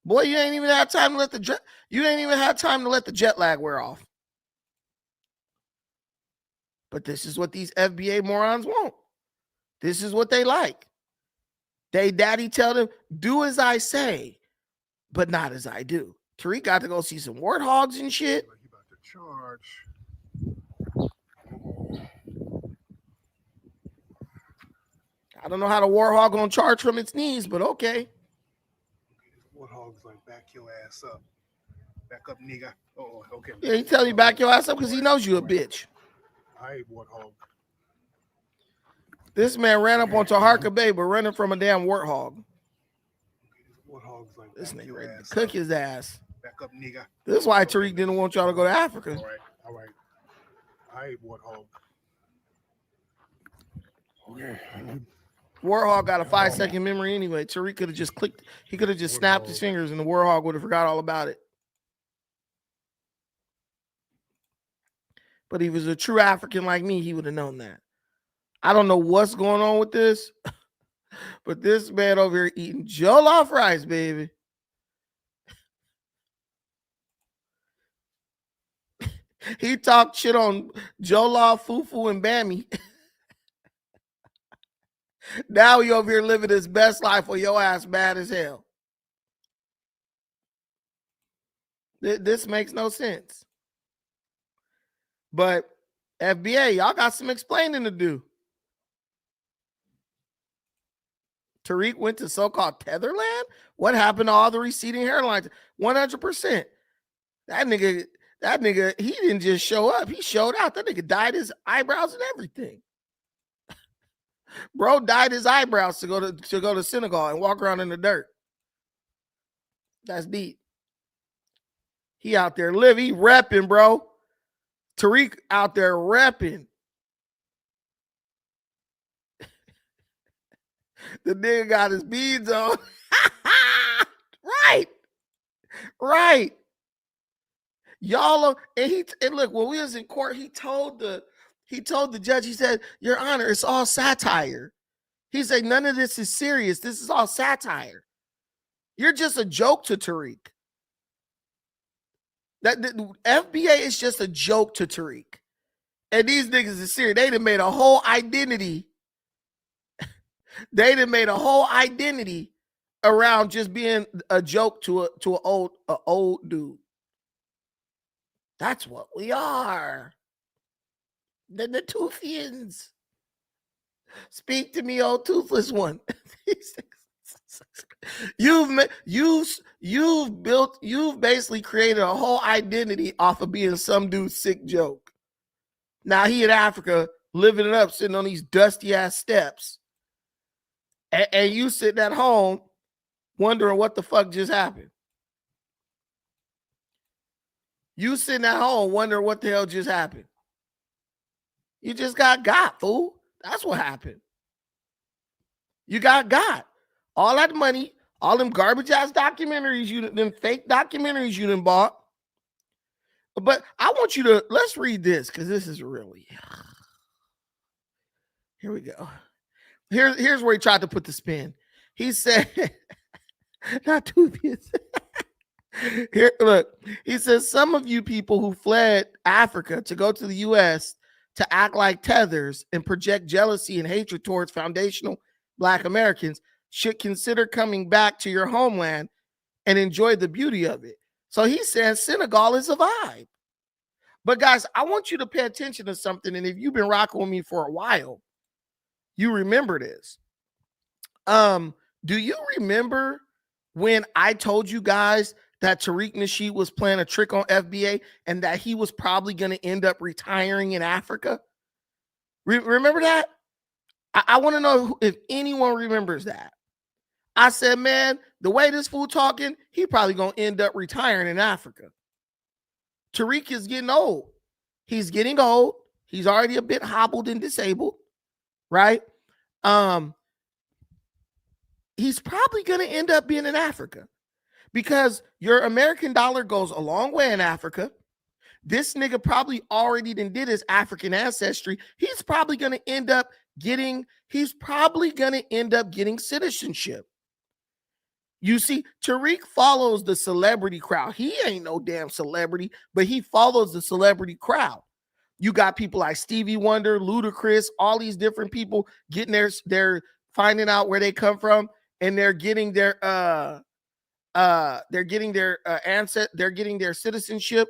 Boy, you ain't even had time to let the jet lag wear off. But this is what these FBA morons want. This is what they like. They daddy tell them, do as I say, but not as I do. Tariq got to go see some warthogs and shit. I don't know how the warthog gonna charge from its knees, but okay. Warthog's like back your ass up. Back up, nigga. Oh, okay. Yeah, he tell you back your ass up because he knows you a bitch. I warthog. This man ran up onto Harka Bay, but running from a damn warthog. Warthog's like This back nigga your ready to ass cook up. his ass. Back up, nigga. This is why Tariq didn't want y'all to go to Africa. All right. I warthog. Okay. Warhog got a 5-second memory anyway. Tariq could have just clicked. He could have just snapped his fingers and the Warhog would have forgot all about it. But if he was a true African like me, he would have known that. I don't know what's going on with this, but this man over here eating jollof rice, baby. He talked shit on jollof, fufu, and bammy. Now he over here living his best life while your ass bad as hell. This makes no sense. But FBA, y'all got some explaining to do. Tariq went to so-called Tetherland? What happened to all the receding hairlines? 100%. That nigga, he didn't just show up. He showed out. That nigga dyed his eyebrows and everything. Bro dyed his eyebrows to go to synagogue and walk around in the dirt. That's deep. He out there living. He repping, bro. Tariq out there repping. The nigga got his beads on. Right. Y'all, and look, when we was in court, he told the judge, he said, Your Honor, it's all satire. He said, none of this is serious. This is all satire. You're just a joke to Tariq. The FBA is just a joke to Tariq. And these niggas is serious. They done made a whole identity. They done made a whole identity around just being a joke to an old dude. That's what we are. The Toothians. Speak to me, old toothless one. You've basically created a whole identity off of being some dude's sick joke. Now he in Africa living it up, sitting on these dusty ass steps, and you sitting at home wondering what the fuck just happened. You sitting at home wondering what the hell just happened. You just got, fool. That's what happened. You got. All that money, all them garbage ass documentaries, them fake documentaries you done bought. But I want you to, let's read this because this is really, here we go. Here's where he tried to put the spin. He said, not Toothians. Here, look, he says some of you people who fled Africa to go to the US to act like tethers and project jealousy and hatred towards foundational Black Americans should consider coming back to your homeland and enjoy the beauty of it. So he's saying Senegal is a vibe. But guys, I want you to pay attention to something. And if you've been rocking with me for a while, you remember this. Do you remember when I told you guys that Tariq Nasheed was playing a trick on FBA and that he was probably going to end up retiring in Africa? Remember that? I want to know if anyone remembers that. I said, man, the way this fool talking, he probably going to end up retiring in Africa. Tariq is getting old. He's getting old. He's already a bit hobbled and disabled, right? He's probably going to end up being in Africa because your American dollar goes a long way in Africa. This nigga probably already did his African ancestry. He's probably going to end up getting citizenship. You see, Tariq follows the celebrity crowd. He ain't no damn celebrity, but he follows the celebrity crowd. You got people like Stevie Wonder, Ludacris, all these different people getting they're finding out where they come from, and they're getting their citizenship.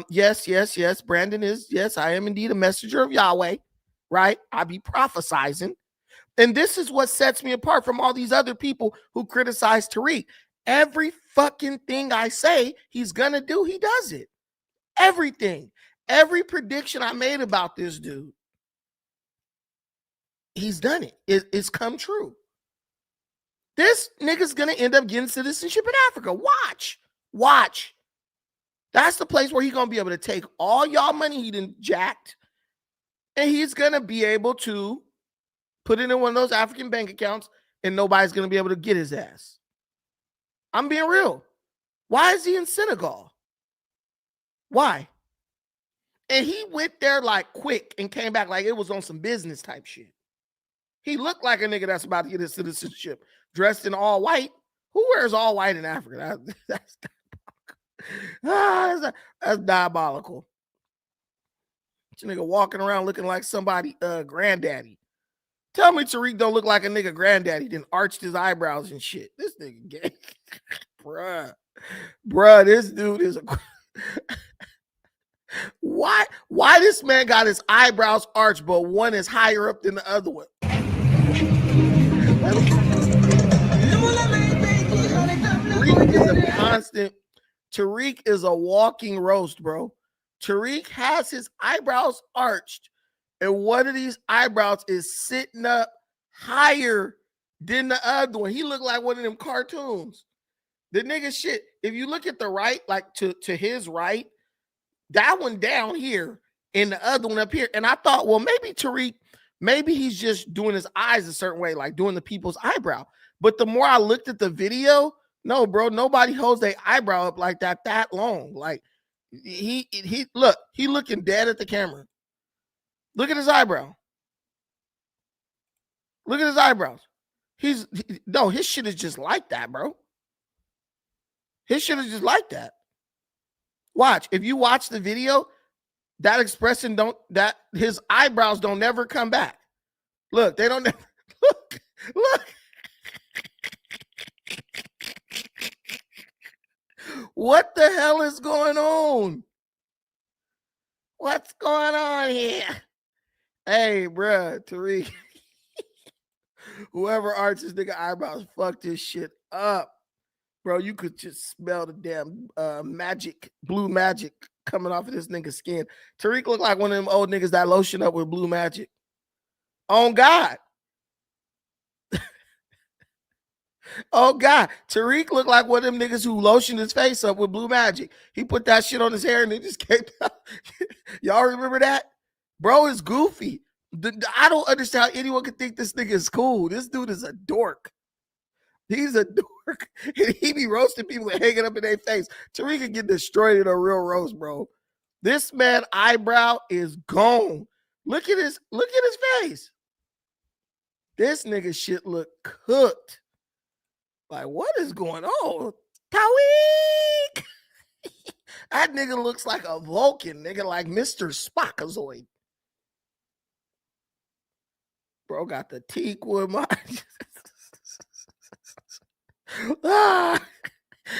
Yes. Brandon is, yes, I am indeed a messenger of Yahweh, right? I be prophesizing. And this is what sets me apart from all these other people who criticize Tariq. Every fucking thing I say he's gonna do, he does it. Everything. Every prediction I made about this dude, he's done it. It's come true. This nigga's gonna end up getting citizenship in Africa. Watch. That's the place where he's gonna be able to take all y'all money he done jacked, and he's gonna be able to put it in one of those African bank accounts, and nobody's going to be able to get his ass. I'm being real. Why is he in Senegal? Why? And he went there like quick and came back like it was on some business type shit. He looked like a nigga that's about to get his citizenship, dressed in all white. Who wears all white in Africa? That's diabolical. That's diabolical. This nigga walking around looking like somebody, granddaddy. Tell me Tariq don't look like a nigga granddaddy, then arched his eyebrows and shit. This nigga gay. Bruh, this dude is a... Why this man got his eyebrows arched, but one is higher up than the other one? Tariq is a constant. Tariq is a walking roast, bro. Tariq has his eyebrows arched, and one of these eyebrows is sitting up higher than the other one. He looked like one of them cartoons. The nigga shit, if you look at the right, like to his right, that one down here and the other one up here. And I thought, well, maybe Tariq, maybe he's just doing his eyes a certain way, like doing the people's eyebrow. But the more I looked at the video, no, bro, nobody holds their eyebrow up like that long. Like he looking dead at the camera. Look at his eyebrow. Look at his eyebrows. His shit is just like that, bro. His shit is just like that. Watch. If you watch the video, that expression his eyebrows don't never come back. Look, they don't never look. What the hell is going on? What's going on here? Hey, bruh, Tariq. Whoever arches nigga eyebrows fucked this shit up. Bro, you could just smell the damn blue magic coming off of this nigga's skin. Tariq looked like one of them old niggas that lotion up with blue magic. On God. Oh God. Tariq looked like one of them niggas who lotioned his face up with blue magic. He put that shit on his hair and it just came down. Y'all remember that? Bro is goofy. I don't understand how anyone could think this nigga is cool. This dude is a dork. He's a dork. He be roasting people and hanging up in their face. Tariq can get destroyed in a real roast, bro. This man eyebrow is gone. Look at his face. This nigga shit look cooked. Like, what is going on? Tariq! That nigga looks like a Vulcan, nigga, like Mr. Spockazoid. Bro got the Teakwood mind.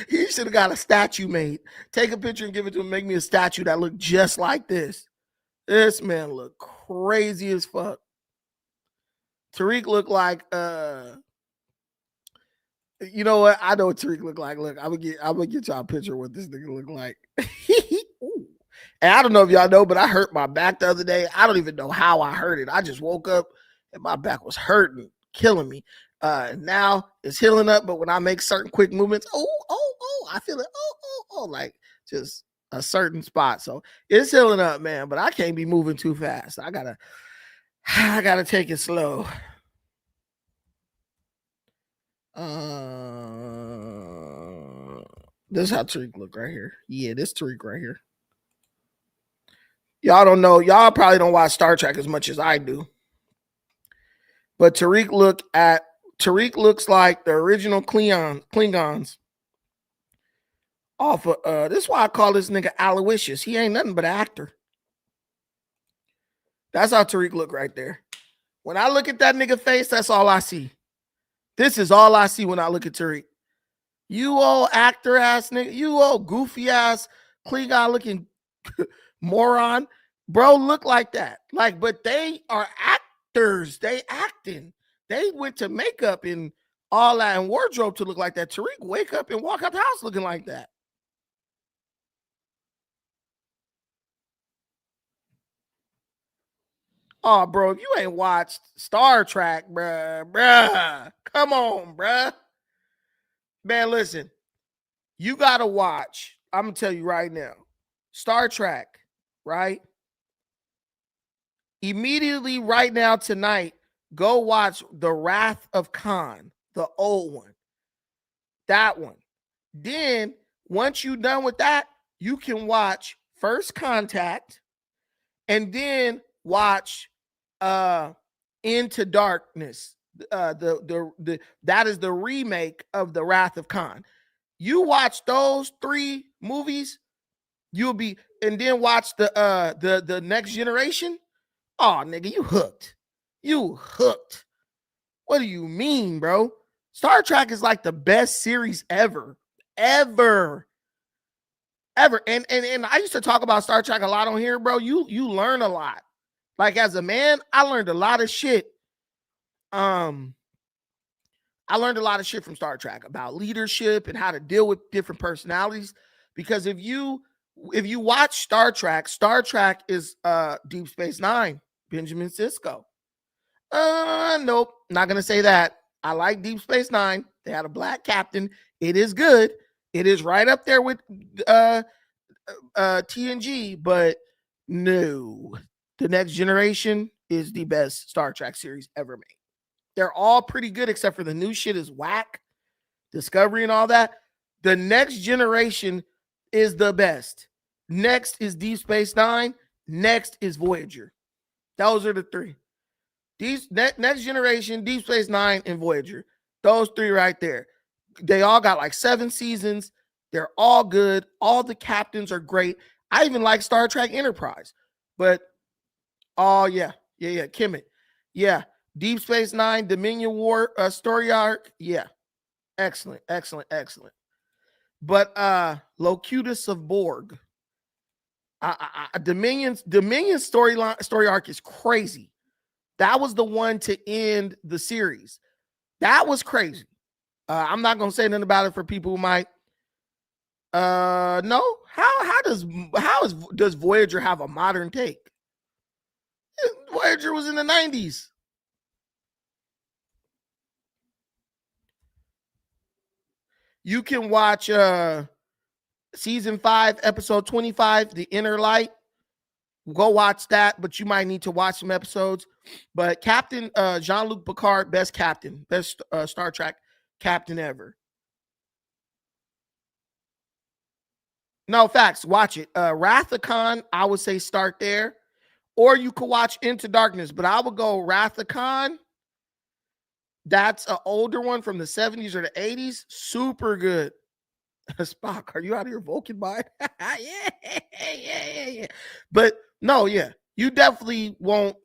He should have got a statue made. Take a picture and give it to him. Make me a statue that looked just like this. This man looked crazy as fuck. Tariq looked like you know what? I know what Tariq looked like. Look, I'm gonna get y'all a picture of what this nigga look like. And I don't know if y'all know, but I hurt my back the other day. I don't even know how I hurt it. I just woke up and my back was hurting, killing me. Now it's healing up, but when I make certain quick movements, I feel it. Like just a certain spot. So it's healing up, man. But I can't be moving too fast. I gotta take it slow. This is how Tariq look right here. Yeah, this Tariq right here. Y'all don't know. Y'all probably don't watch Star Trek as much as I do. But Tariq looks like the original Klingons. Off of this is why I call this nigga Aloysius. He ain't nothing but an actor. That's how Tariq look right there. When I look at that nigga face, that's all I see. This is all I see when I look at Tariq. You old actor ass nigga, you old goofy ass Klingon looking moron. Bro, look like that. Like, but they are actors. They acting. They went to makeup and all that and wardrobe to look like that. Tariq wake up and walk out the house looking like that. Oh, bro, if you ain't watched Star Trek, bruh, come on, bruh. Man, listen, you got to watch. I'm going to tell you right now. Star Trek, right? Immediately right now tonight, go watch The Wrath of Khan, the old one. That one. Then, once you're done with that, you can watch First Contact and then watch Into Darkness. That is the remake of The Wrath of Khan. You watch those 3 movies, you'll be, and then watch the Next Generation. Oh, nigga, you hooked. You hooked. What do you mean, bro? Star Trek is like the best series ever. And I used to talk about Star Trek a lot on here, bro. You learn a lot. Like as a man, I learned a lot of shit. I learned a lot of shit from Star Trek about leadership and how to deal with different personalities. Because if you watch Star Trek is Deep Space Nine, Benjamin Sisko. Nope, not gonna say that. I like Deep Space Nine. They had a black captain. It is good. It is right up there with TNG, but no. The Next Generation is the best Star Trek series ever made. They're all pretty good, except for the new shit is whack. Discovery and all that. The Next Generation is the best. Next is Deep Space Nine. Next is Voyager. Those are the 3. Next Generation, Deep Space Nine, and Voyager. Those 3 right there. They all got like 7 seasons. They're all good. All the captains are great. I even like Star Trek Enterprise. But, oh, yeah, Kemet. Yeah, Deep Space Nine, Dominion War story arc. Yeah, excellent. But Locutus of Borg. Dominion's story arc is crazy. That was the one to end the series. That was crazy. I'm not gonna say nothing about it for people who might know. How does Voyager have a modern take? Voyager was in the 90s. You can watch season 5, episode 25, The Inner Light. Go watch that, but you might need to watch some episodes. But Captain Jean-Luc Picard, best captain, best Star Trek captain ever. No, facts. Watch it. Wrath of Khan, I would say start there. Or you could watch Into Darkness, but I would go Wrath of Khan. That's an older one from the 70s or the 80s. Super good. Spock, are you out of your Vulcan mind? yeah. But no, yeah, you definitely won't.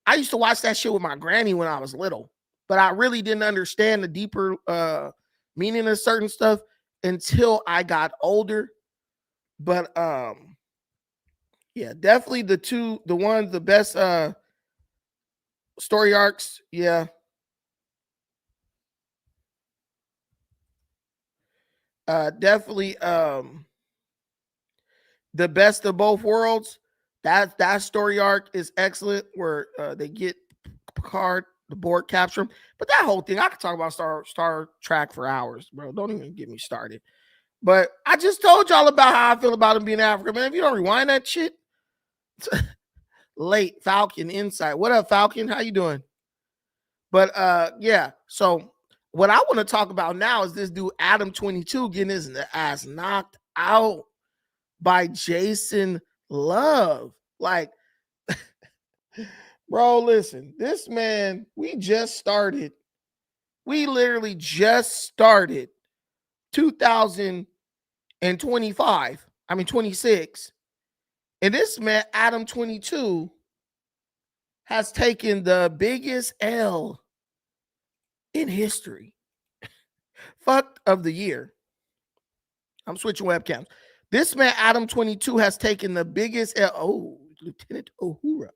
I used to watch that shit with my granny when I was little, but I really didn't understand the deeper meaning of certain stuff until I got older. But yeah, definitely the best story arcs. Yeah. Definitely the best of both worlds. That story arc is excellent where they get Picard, the board capture him. But that whole thing, I could talk about Star Trek for hours, bro. Don't even get me started. But I just told y'all about how I feel about him being African, man. If you don't rewind that shit, late Falcon Insight. What up, Falcon? How you doing? But yeah, so what I want to talk about now is this dude Adam 22 getting his ass knocked out by Jason Love. Like, bro, listen, this man, we literally just started 26. And this man, Adam 22, has taken the biggest L in history. Fuck of the year. I'm switching webcams. This man, Adam 22, has taken the biggest L. Oh, Lieutenant Uhura.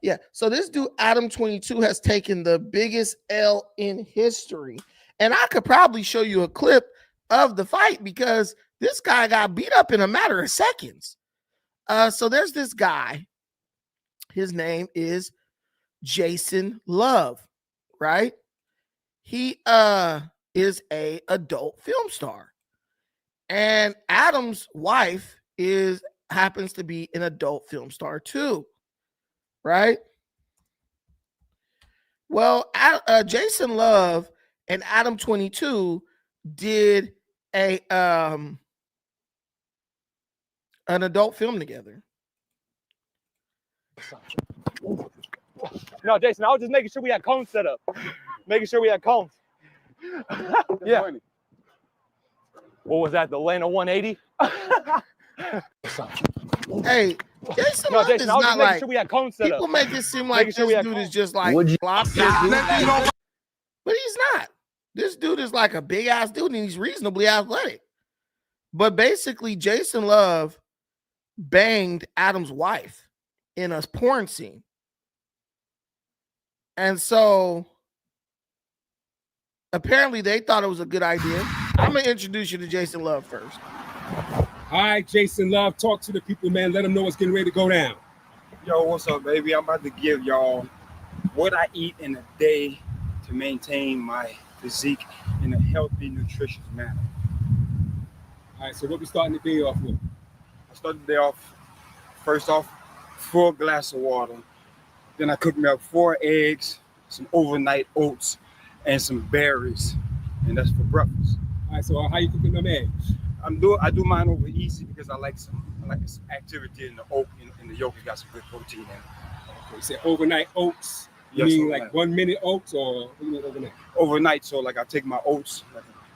Yeah. So this dude, Adam 22, has taken the biggest L in history. And I could probably show you a clip of the fight because this guy got beat up in a matter of seconds. So there's this guy. His name is Jason Love, right? He is a adult film star. And Adam's wife happens to be an adult film star too, right? Well, Jason Love and Adam 22 did an adult film together. No, Jason, I was just making sure we had cones set up. Making sure we had cones. Yeah. What was that? The Lana 180? Hey, Jason no, Love Jason, is I was not just making like sure we had cones set up. people make it seem like Making sure this we had dude cones. is just like flop. But he's not. This dude is like a big ass dude and he's reasonably athletic. But basically, Jason Love banged Adam's wife in a porn scene. And so apparently they thought it was a good idea. I'm going to introduce you to Jason Love first. All right, Jason Love, talk to the people, man. Let them know what's getting ready to go down. Yo, what's up, baby? I'm about to give y'all what I eat in a day to maintain my physique in a healthy, nutritious manner. All right, so what we starting the day off with? I started the day off, first off, full glass of water. Then I cooked me up 4 eggs, some overnight oats, and some berries. And that's for breakfast. All right, so how you cooking them eggs? I do mine over easy because I like some activity in the oat, in the yolk. It's got some good protein in it. Okay, you said overnight oats. You Yes, mean overnight. like 1 minute oats or what do you mean overnight? Overnight, so like I take my oats,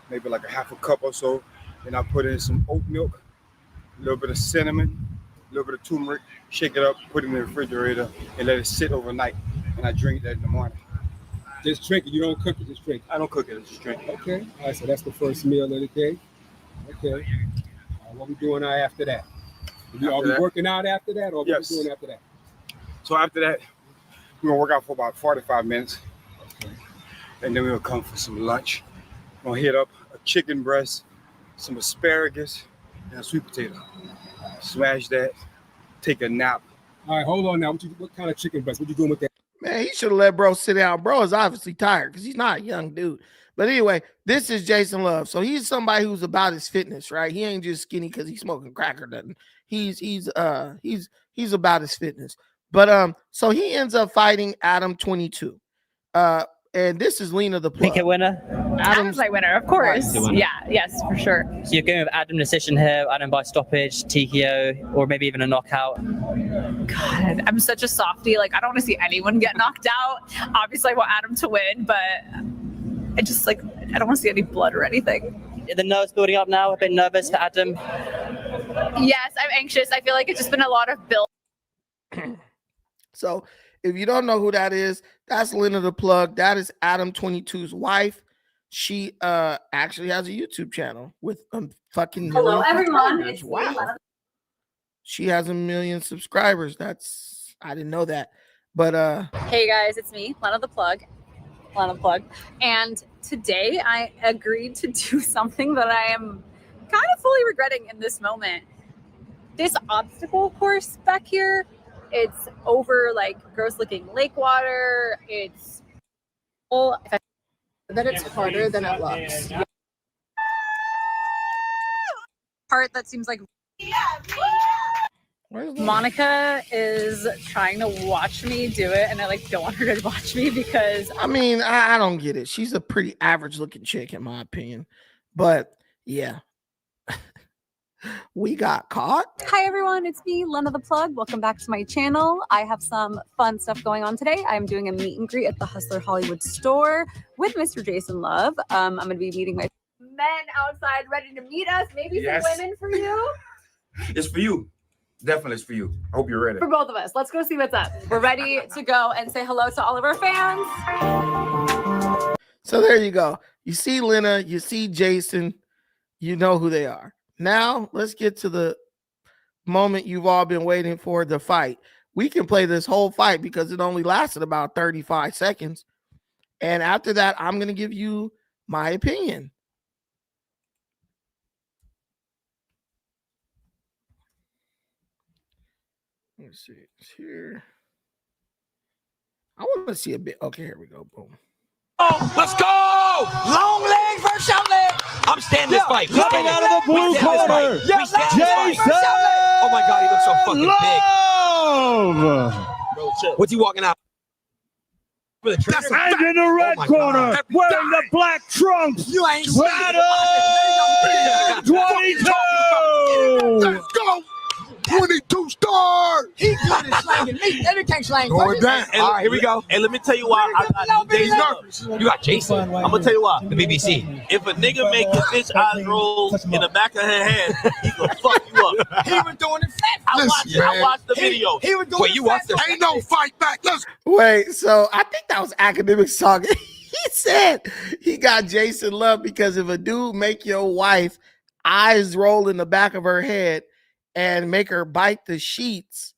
maybe like a half a cup or so, then I put in some oat milk, a little bit of cinnamon, a little bit of turmeric, shake it up, put it in the refrigerator, and let it sit overnight. And I drink that in the morning. Just drink it. You don't cook it. Just drink it. I don't cook it. I just drink it. Okay. All right. So that's the first meal of the day. Okay. What we doing now after that? Are we working out after that, or Yes. what we doing after that? So after that, we're gonna work out for about 45 minutes. Okay. And then we'll come for some lunch. We're gonna hit up a chicken breast, some asparagus, and a sweet potato. Smash that, take a nap. All right, hold on now. What kind of chicken breast? What you doing with that? Man, he should have let bro sit down. Bro is obviously tired because he's not a young dude. But anyway, this is Jason Love. So he's somebody who's about his fitness, right? He ain't just skinny because he's smoking crack or nothing. He's about his fitness. But so he ends up fighting Adam 22. And this is Lena the plug. Pick a winner. Adam's my winner, of course. The winner. Yeah, yes, for sure. So you're going with Adam decision here, Adam by stoppage, TKO, or maybe even a knockout. God, I'm such a softie. Like, I don't want to see anyone get knocked out. Obviously, I want Adam to win, but I just I don't want to see any blood or anything. the nerves building up now? A bit nervous for Adam? Yes, I'm anxious. I feel like it's just been a lot of build. So if you don't know who that is, that's Lena the Plug. That is Adam 22's wife. She actually has a YouTube channel with fucking Hello, million everyone. subscribers. It's Wow. Lena. She has 1 million subscribers. I didn't know that. But Hey guys, it's me, Lena the Plug. And today I agreed to do something that I am kind of fully regretting in this moment. This obstacle course back here, it's over like gross looking lake water. It's that it's harder than it looks. Part that seems like Monica is trying to watch me do it, and I like don't want her to watch me because I mean, I don't get it. She's a pretty average looking chick in my opinion. But yeah. We got caught. Hi everyone, it's me, Lena the Plug. Welcome back to my channel. I have some fun stuff going on today. I'm doing a meet and greet at the Hustler Hollywood store with Mr. Jason Love. I'm going to be meeting my men outside ready to meet us. Maybe Yes. some women for you. It's for you. Definitely it's for you. I hope you're ready. For both of us. Let's go see what's up. We're ready to go and say hello to all of our fans. So there you go. You see Lena, you see Jason, you know who they are. Now, let's get to the moment you've all been waiting for, the fight. We can play this whole fight because it only lasted about 35 seconds. And after that, I'm going to give you my opinion. Let's see. It's here. I want to see a bit. Okay, here we go. Boom. Let's go! Long leg versus short leg. I'm standing this fight. Coming out of the blue corner, Jason Oh my God, he looks so fucking Love. big. What's he walking out? And in the red corner, wearing the black trunks, You ain't Adam 22. Let's go! 22 stars! He good at slanging me. Every can't slang. Going down. All right, here we go. And let me tell you why I got these nervous. You got Jason. I'm gonna tell you why. The BBC. If a nigga make his bitch eyes roll in the back of her head, he gonna fuck you up. He was doing it fast. I watched the video. He was doing you watched the Ain't no fight back. Let's Wait, so I think that was academic song. He said he got Jason Love because if a dude make your wife eyes roll in the back of her head and make her bite the sheets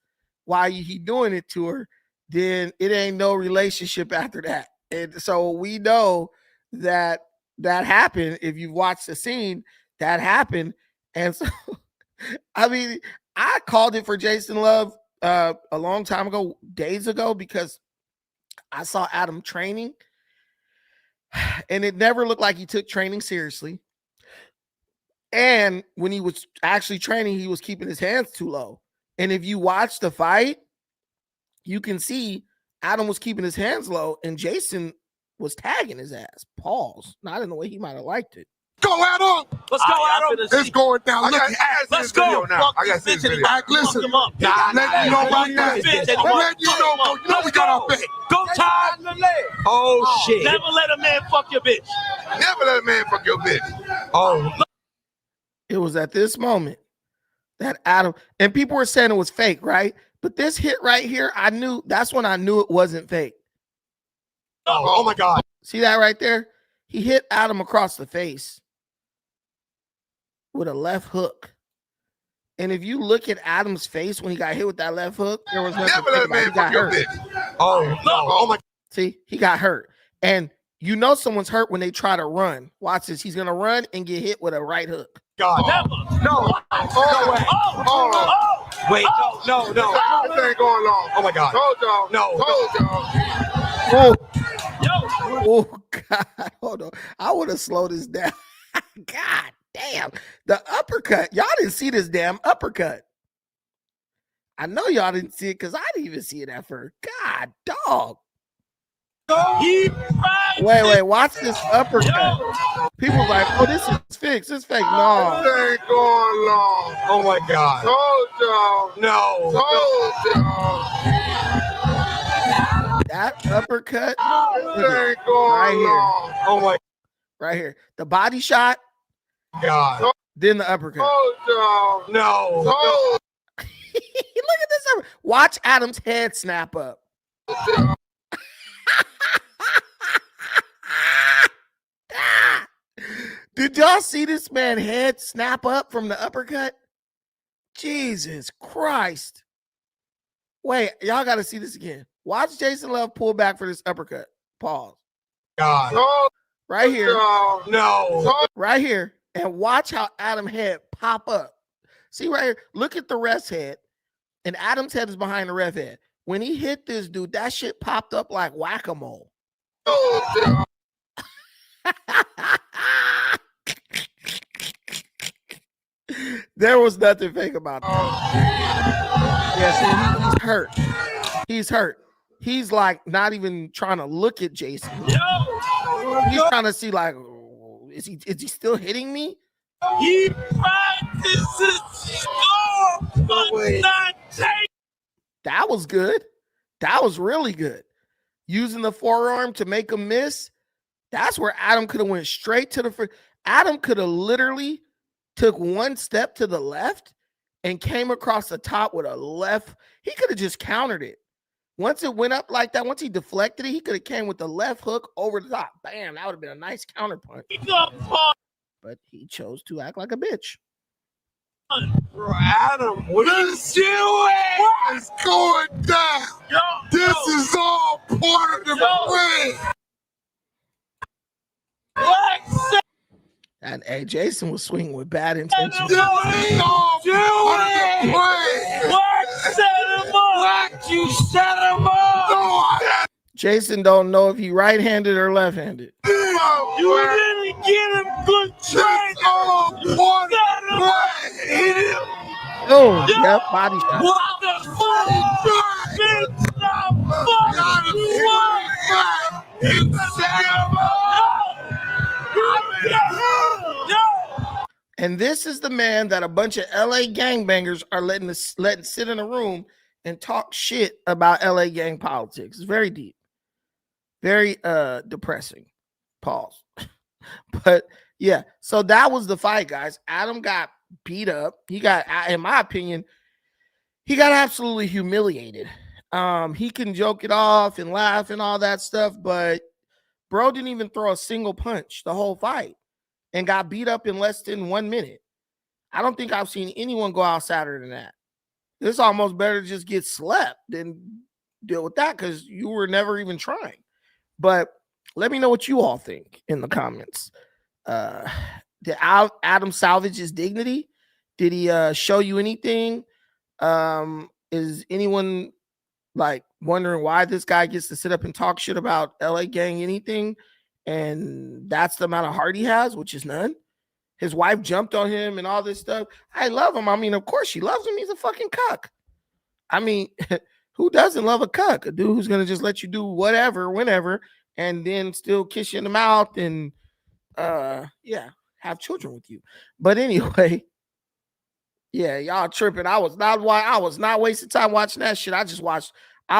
while he doing it to her, then it ain't no relationship after that. And so we know that happened. If you've watched the scene, that happened. And so, I mean, I called it for Jason Love a long time ago, days ago, because I saw Adam training and it never looked like he took training seriously. And when he was actually training, he was keeping his hands too low. And if you watch the fight, you can see Adam was keeping his hands low and Jason was tagging his ass. Pause. Not in the way he might have liked it. Go Adam! Let's go, Adam! It's going down. Let's go! Now. I got to see this video. Listen, let you know about that. Let you know. You know we got our bet. Go, Todd! Oh, shit. Never let a man fuck your bitch. Never let a man fuck your bitch. Oh. It was at this moment that Adam, and people were saying it was fake, right? But this hit right here, that's when I knew it wasn't fake. Oh my God. See that right there? He hit Adam across the face with a left hook. And if you look at Adam's face when he got hit with that left hook, there was nothing. Never let a man fuck your bitch. Oh, no. Oh my. See, he got hurt. And you know someone's hurt when they try to run. Watch this. He's going to run and get hit with a right hook. God. Never. No. No way. Oh. Wait, no. This ain't going long. Oh my God. Told y'all. No. Told y'all. Oh, God. Hold on. I want to slow this down. God damn. The uppercut. Y'all didn't see this damn uppercut. I know y'all didn't see it because I didn't even see it at first. God, dog. Wait, watch this uppercut. People like, oh, this is fixed. It's fake. No. This ain't going long. Oh my God. Told y'all. No. Told y'all. That uppercut. This ain't going right long. here. Oh my. Right here. The body shot. God. Then the uppercut. Oh, no. No. Look at this. Watch Adam's head snap up. Did y'all see this man head snap up from the uppercut? Jesus Christ. Wait, y'all got to see this again. Watch Jason Love pull back for this uppercut. Pause. God. No. Right here. No. Right here. And watch how Adam's head pop up. See right here. Look at the ref's head. And Adam's head is behind the ref head. When he hit this dude, that shit popped up like whack-a-mole. There was nothing fake about that. Yes, he's hurt. He's hurt. He's like not even trying to look at Jason. He's trying to see like, is he still hitting me? He practices but not take. That was good. That was really good. Using the forearm to make him miss. That's where Adam could have went straight to the. Adam could have literally took one step to the left and came across the top with a left. He could have just countered it. Once it went up like that, once he deflected it, he could have came with the left hook over the top. Bam, that would have been a nice counter punch. But he chose to act like a bitch. Adam, what are you doing? It's going down. This is all part of the plan. And hey, Jason was swinging with bad intentions. This is all part of the plan. What set him up? What you set him up? No, Jason don't know if he right-handed or left-handed. You didn't get him good training. All part of the plan. Oh, yep, body shot. What the fuck? Bitch, you set him up. And this is the man that a bunch of LA gangbangers are letting sit in a room and talk shit about LA gang politics. It's very deep. Very depressing. Pause. But yeah, so that was the fight, guys. Adam got beat up. He got, in my opinion, he got absolutely humiliated. He can joke it off and laugh and all that stuff, but bro didn't even throw a single punch the whole fight and got beat up in less than 1 minute. I don't think I've seen anyone go out sadder than that. It's almost better to just get slept than deal with that because you were never even trying. But let me know what you all think in the comments. Did Adam salvage his dignity? Did he show you anything? Is anyone like wondering why this guy gets to sit up and talk shit about LA gang anything? And that's the amount of heart he has, which is none. His wife jumped on him and all this stuff. I love him. I mean, of course she loves him. He's a fucking cuck. I mean, who doesn't love a cuck? A dude who's going to just let you do whatever, whenever, and then still kiss you in the mouth and, yeah, have children with you. But anyway, yeah, y'all tripping. I was not wasting time watching that shit. I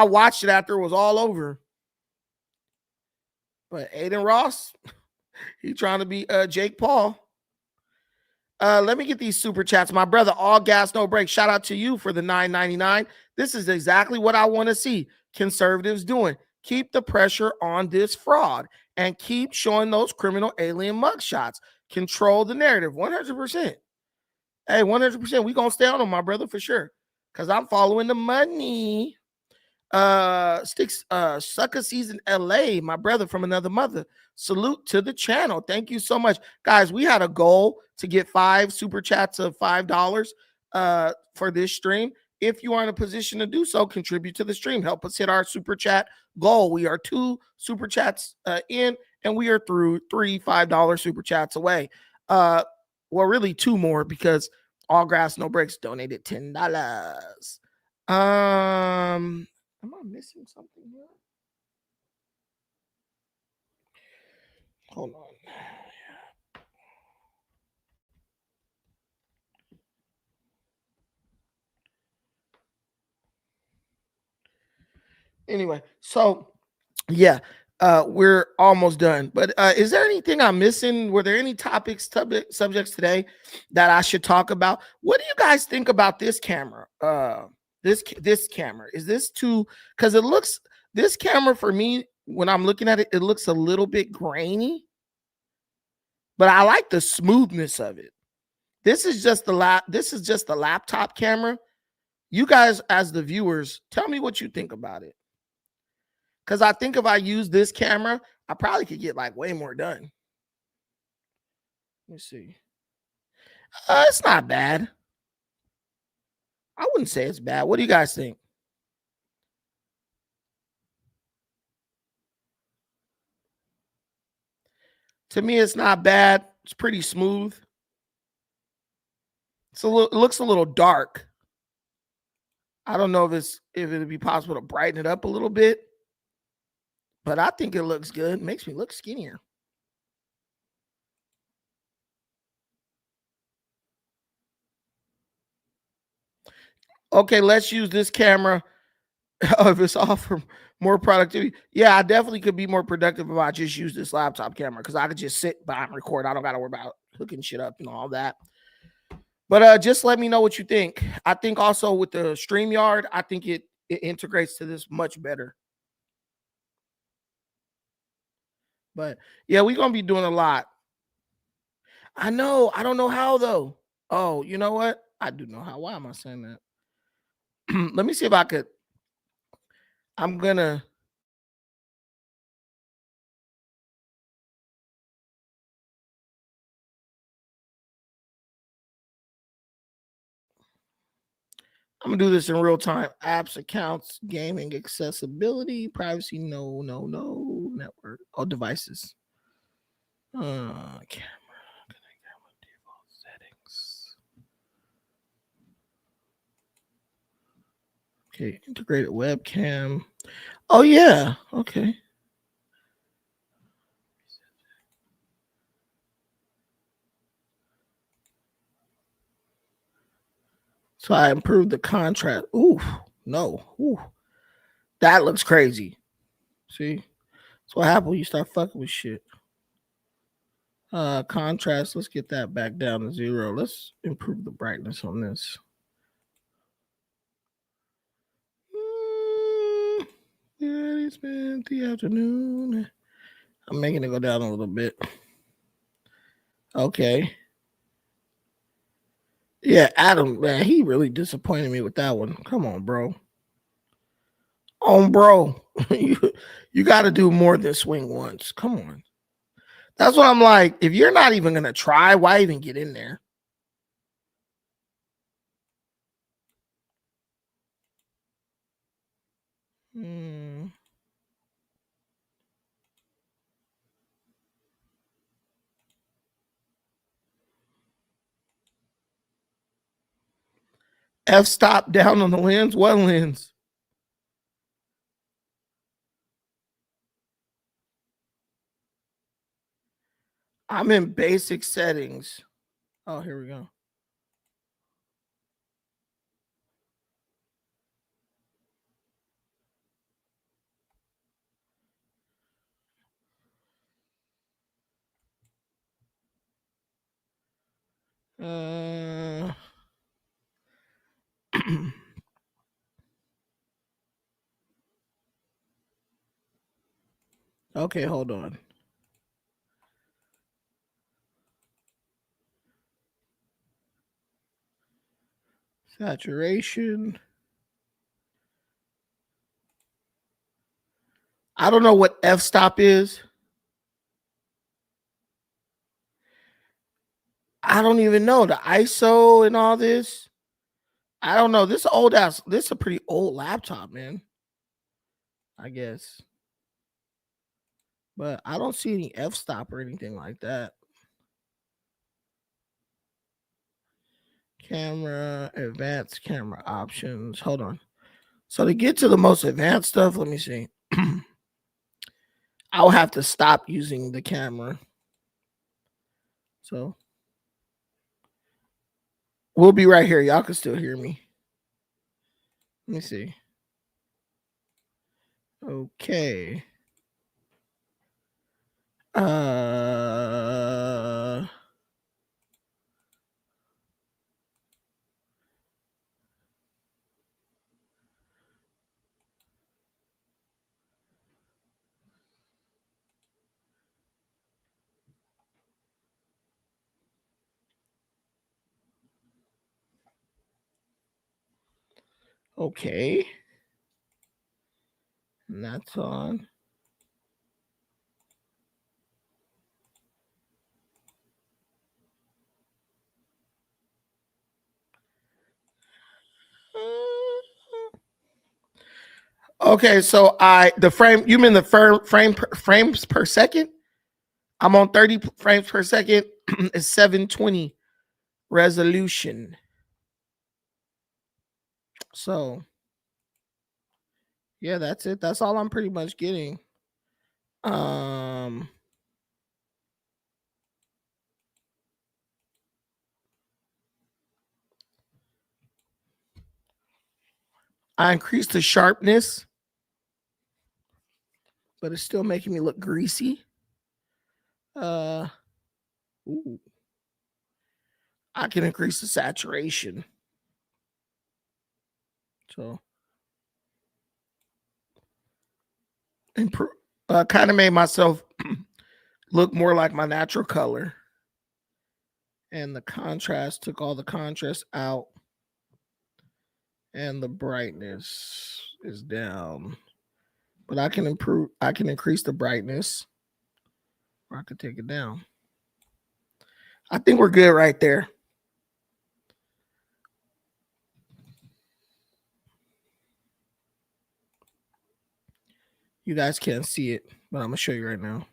watched it after it was all over. But Aiden Ross, he trying to be Jake Paul. Let me get these super chats. My brother, All Gas No Break. Shout out to you for the $9.99. This is exactly what I want to see conservatives doing. Keep the pressure on this fraud and keep showing those criminal alien mugshots. Control the narrative. 100%. Hey, 100%. We gonna stay on them, my brother, for sure. Because I'm following the money. Sucker season LA, my brother from another mother. Salute to the channel. Thank you so much. Guys, we had a goal to get 5 super chats of $5 for this stream. If you are in a position to do so, contribute to the stream. Help us hit our super chat goal. We are 2 super chats in, and we are through 3 $5 super chats away. Well, really 2 more because All Grass No Breaks donated $10. Am I missing something here? Hold on. Anyway, so yeah, We're almost done. But is there anything I'm missing? Were there any subjects today that I should talk about? What do you guys think about this camera? This camera, is this too, because it looks, this camera for me, when I'm looking at it, it looks a little bit grainy, but I like the smoothness of it. This is just the laptop camera. You guys, as the viewers, tell me what you think about it. Because I think if I use this camera, I probably could get like way more done. Let me see. It's not bad. I wouldn't say it's bad. What do you guys think? To me, it's not bad. It's pretty smooth. It looks a little dark. I don't know if it'd be possible to brighten it up a little bit, but I think it looks good. It makes me look skinnier. Okay, let's use this camera. If it's all for more productivity, yeah, I definitely could be more productive if I just use this laptop camera, because I could just sit by and record. I don't got to worry about hooking shit up and all that. But just let me know what you think. I think also with the StreamYard, I think it integrates to this much better. But yeah, we're going to be doing a lot. I know. I don't know how, though. Oh, you know what? I do know how. Why am I saying that? Let me see if I could. I'm going to. I'm gonna do this in real time. Apps, accounts, gaming, accessibility, privacy, no, network, devices. Camera, default settings. Okay, integrated webcam. Oh yeah, okay. So I improved the contrast. Ooh, no. Ooh. That looks crazy. See? That's what happens when you start fucking with shit. Contrast, let's get that back down to 0. Let's improve the brightness on this. Yeah, it's been the afternoon. I'm making it go down a little bit. Okay. Yeah, Adam, man, he really disappointed me with that one. Come on, bro. Bro. you got to do more than swing once. Come on. That's what I'm like. If you're not even going to try, why even get in there? F-stop down on the lens. What lens? I'm in basic settings. Oh, here we go. Okay, hold on. Saturation. I don't know what f-stop is. I don't even know the ISO and all this. I don't know. This old ass. This is a pretty old laptop, man. I guess. But I don't see any f-stop or anything like that. Camera, advanced camera options. Hold on. So to get to the most advanced stuff, let me see. I'll have to stop using the camera. So we'll be right here. Y'all can still hear me. Let me see. Okay. Okay. And that's on. Okay, so the frame, you mean the frames per second? I'm on 30 frames per second. It's 720 resolution. So yeah, that's it. That's all I'm pretty much getting. I increased the sharpness, but it's still making me look greasy. Ooh. I can increase the saturation. So improve, kind of made myself look more like my natural color. And the contrast, took all the contrast out. And the brightness is down. But I can increase the brightness. Or I could take it down. I think we're good right there. You guys can't see it, but I'm going to show you right now.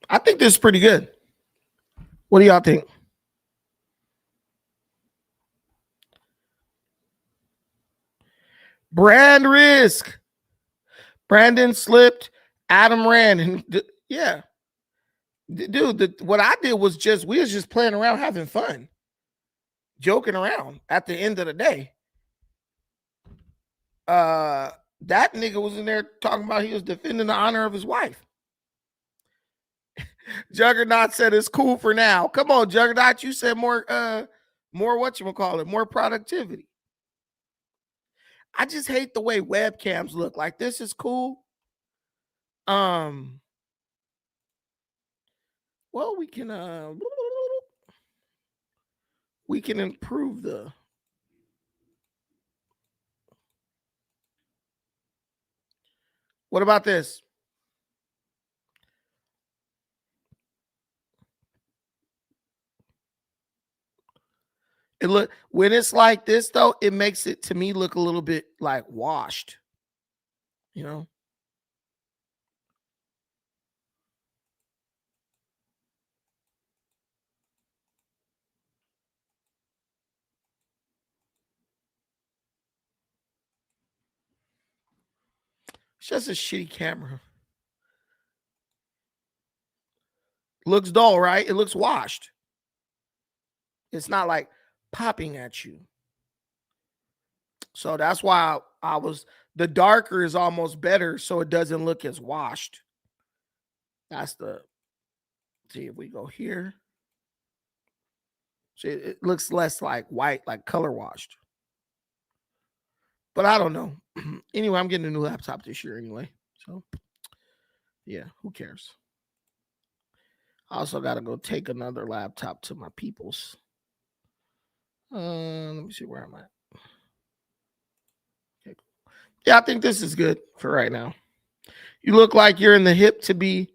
I think this is pretty good. What do y'all think? Brand risk. Brandon slipped. Adam ran. And yeah. Dude, what I did was we was just playing around, having fun. Joking around at the end of the day. That nigga was in there talking about he was defending the honor of his wife. Juggernaut said it's cool for now. Come on, Juggernaut. You said more whatchamacallit, more productivity. I just hate the way webcams look. Like, this is cool. Well, we can improve the what about this? It look, when it's like this though, it makes it to me look a little bit like washed. You know? It's just a shitty camera. Looks dull, right? It looks washed. It's not like popping at you. So that's why I was, the darker is almost better so it doesn't look as washed. That's the, see if we go here. See, it looks less like white, like color washed. But I don't know. Anyway, I'm getting a new laptop this year anyway. So yeah, who cares? I also got to go take another laptop to my peoples. Let me see where I'm at. Okay. Yeah, I think this is good for right now. You look like you're in the hip to be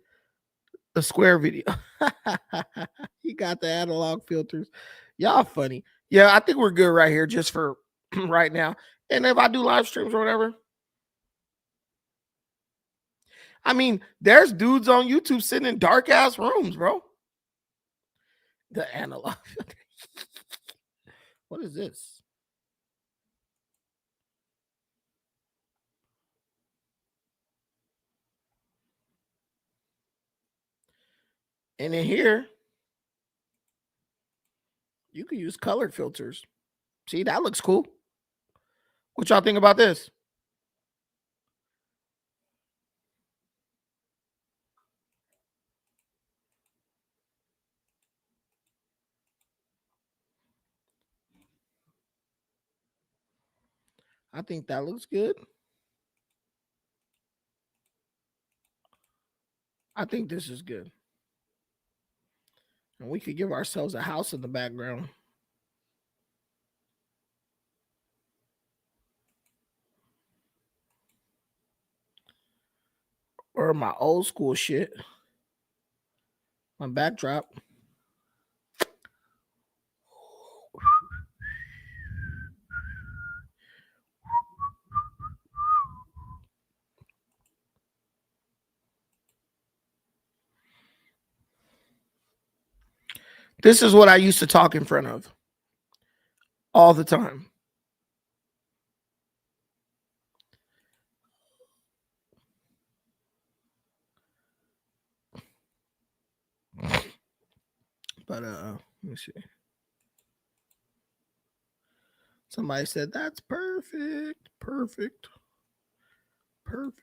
a square video. You got the analog filters. Y'all funny. Yeah, I think we're good right here just for right now. And if I do live streams or whatever. I mean, there's dudes on YouTube sitting in dark ass rooms, bro. The analog. What is this? And in here, you can use colored filters. See, that looks cool. What y'all think about this? I think that looks good. I think this is good. And we could give ourselves a house in the background. Or my old school shit. My backdrop. This is what I used to talk in front of all the time. But let me see. Somebody said that's perfect. Perfect. Perfect.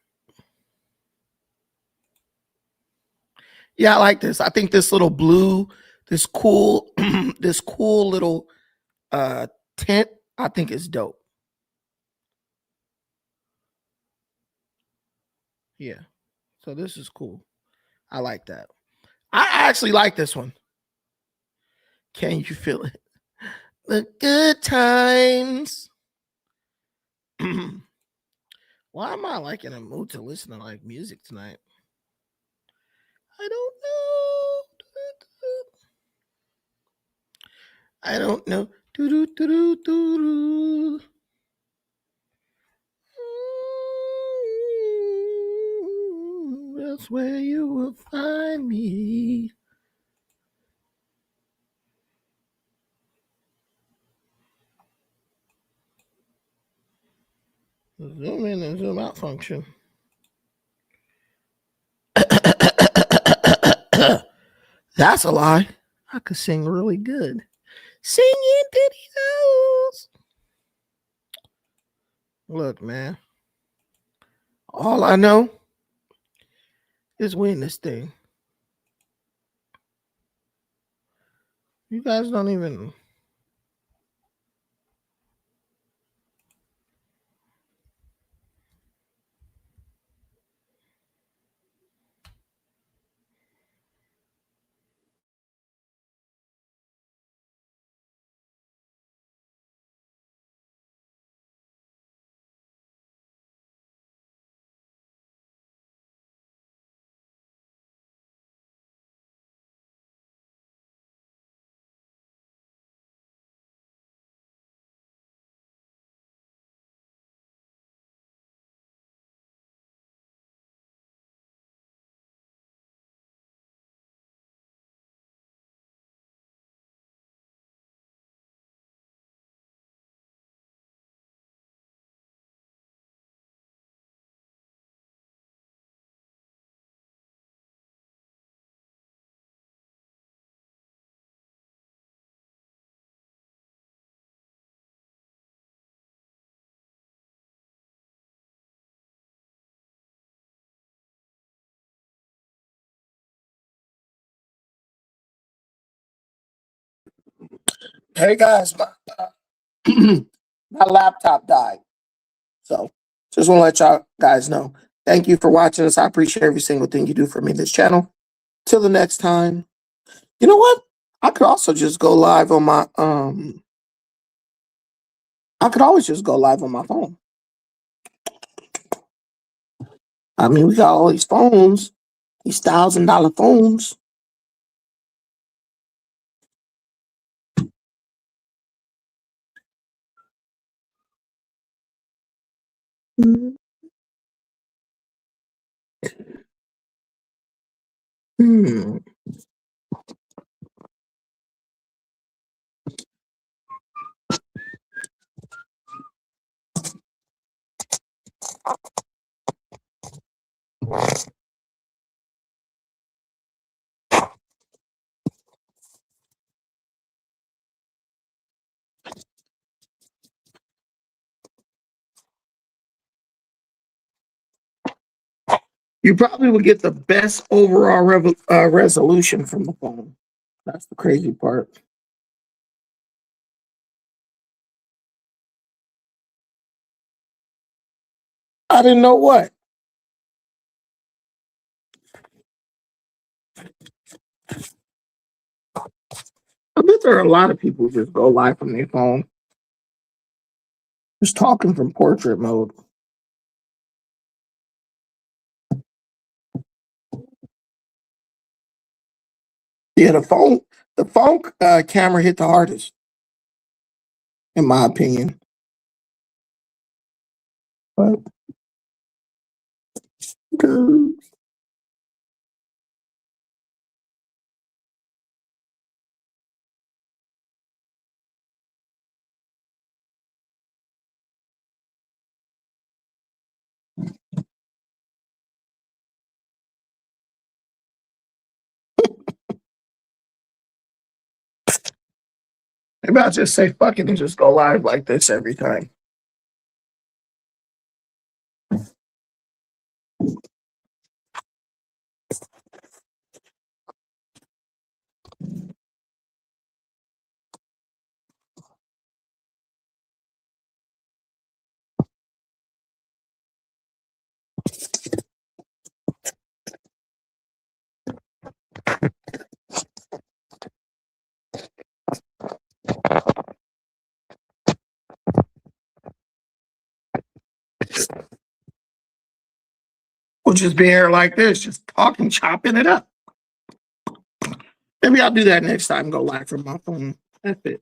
Yeah, I like this. I think this little blue, this cool, this cool little tint, I think is dope. Yeah. So this is cool. I like that. I actually like this one. Can you feel it? The good times. Why am I like in a mood to listen to like music tonight? I don't know. I don't know. That's where you will find me. Zoom in and zoom out function. That's a lie. I could sing really good. Singing videos. Look, man. All I know is win this thing. You guys don't even. Hey guys, my laptop died. So just want to let y'all guys know. Thank you for watching us. I appreciate every single thing you do for me in this channel. Till the next time. You know what? I could also just go live on my I could always just go live on my phone. I mean, we got all these phones, these $1,000 phones. Hmm. You probably will get the best overall resolution from the phone. That's the crazy part. I didn't know what. I bet there are a lot of people who just go live from their phone. Just talking from portrait mode. Yeah, the phone camera hit the hardest, in my opinion. But good. Maybe I'll just say fuck it and just go live like this every time. We'll just be here like this, just talking, chopping it up. Maybe I'll do that next time, go live from my phone. That's it.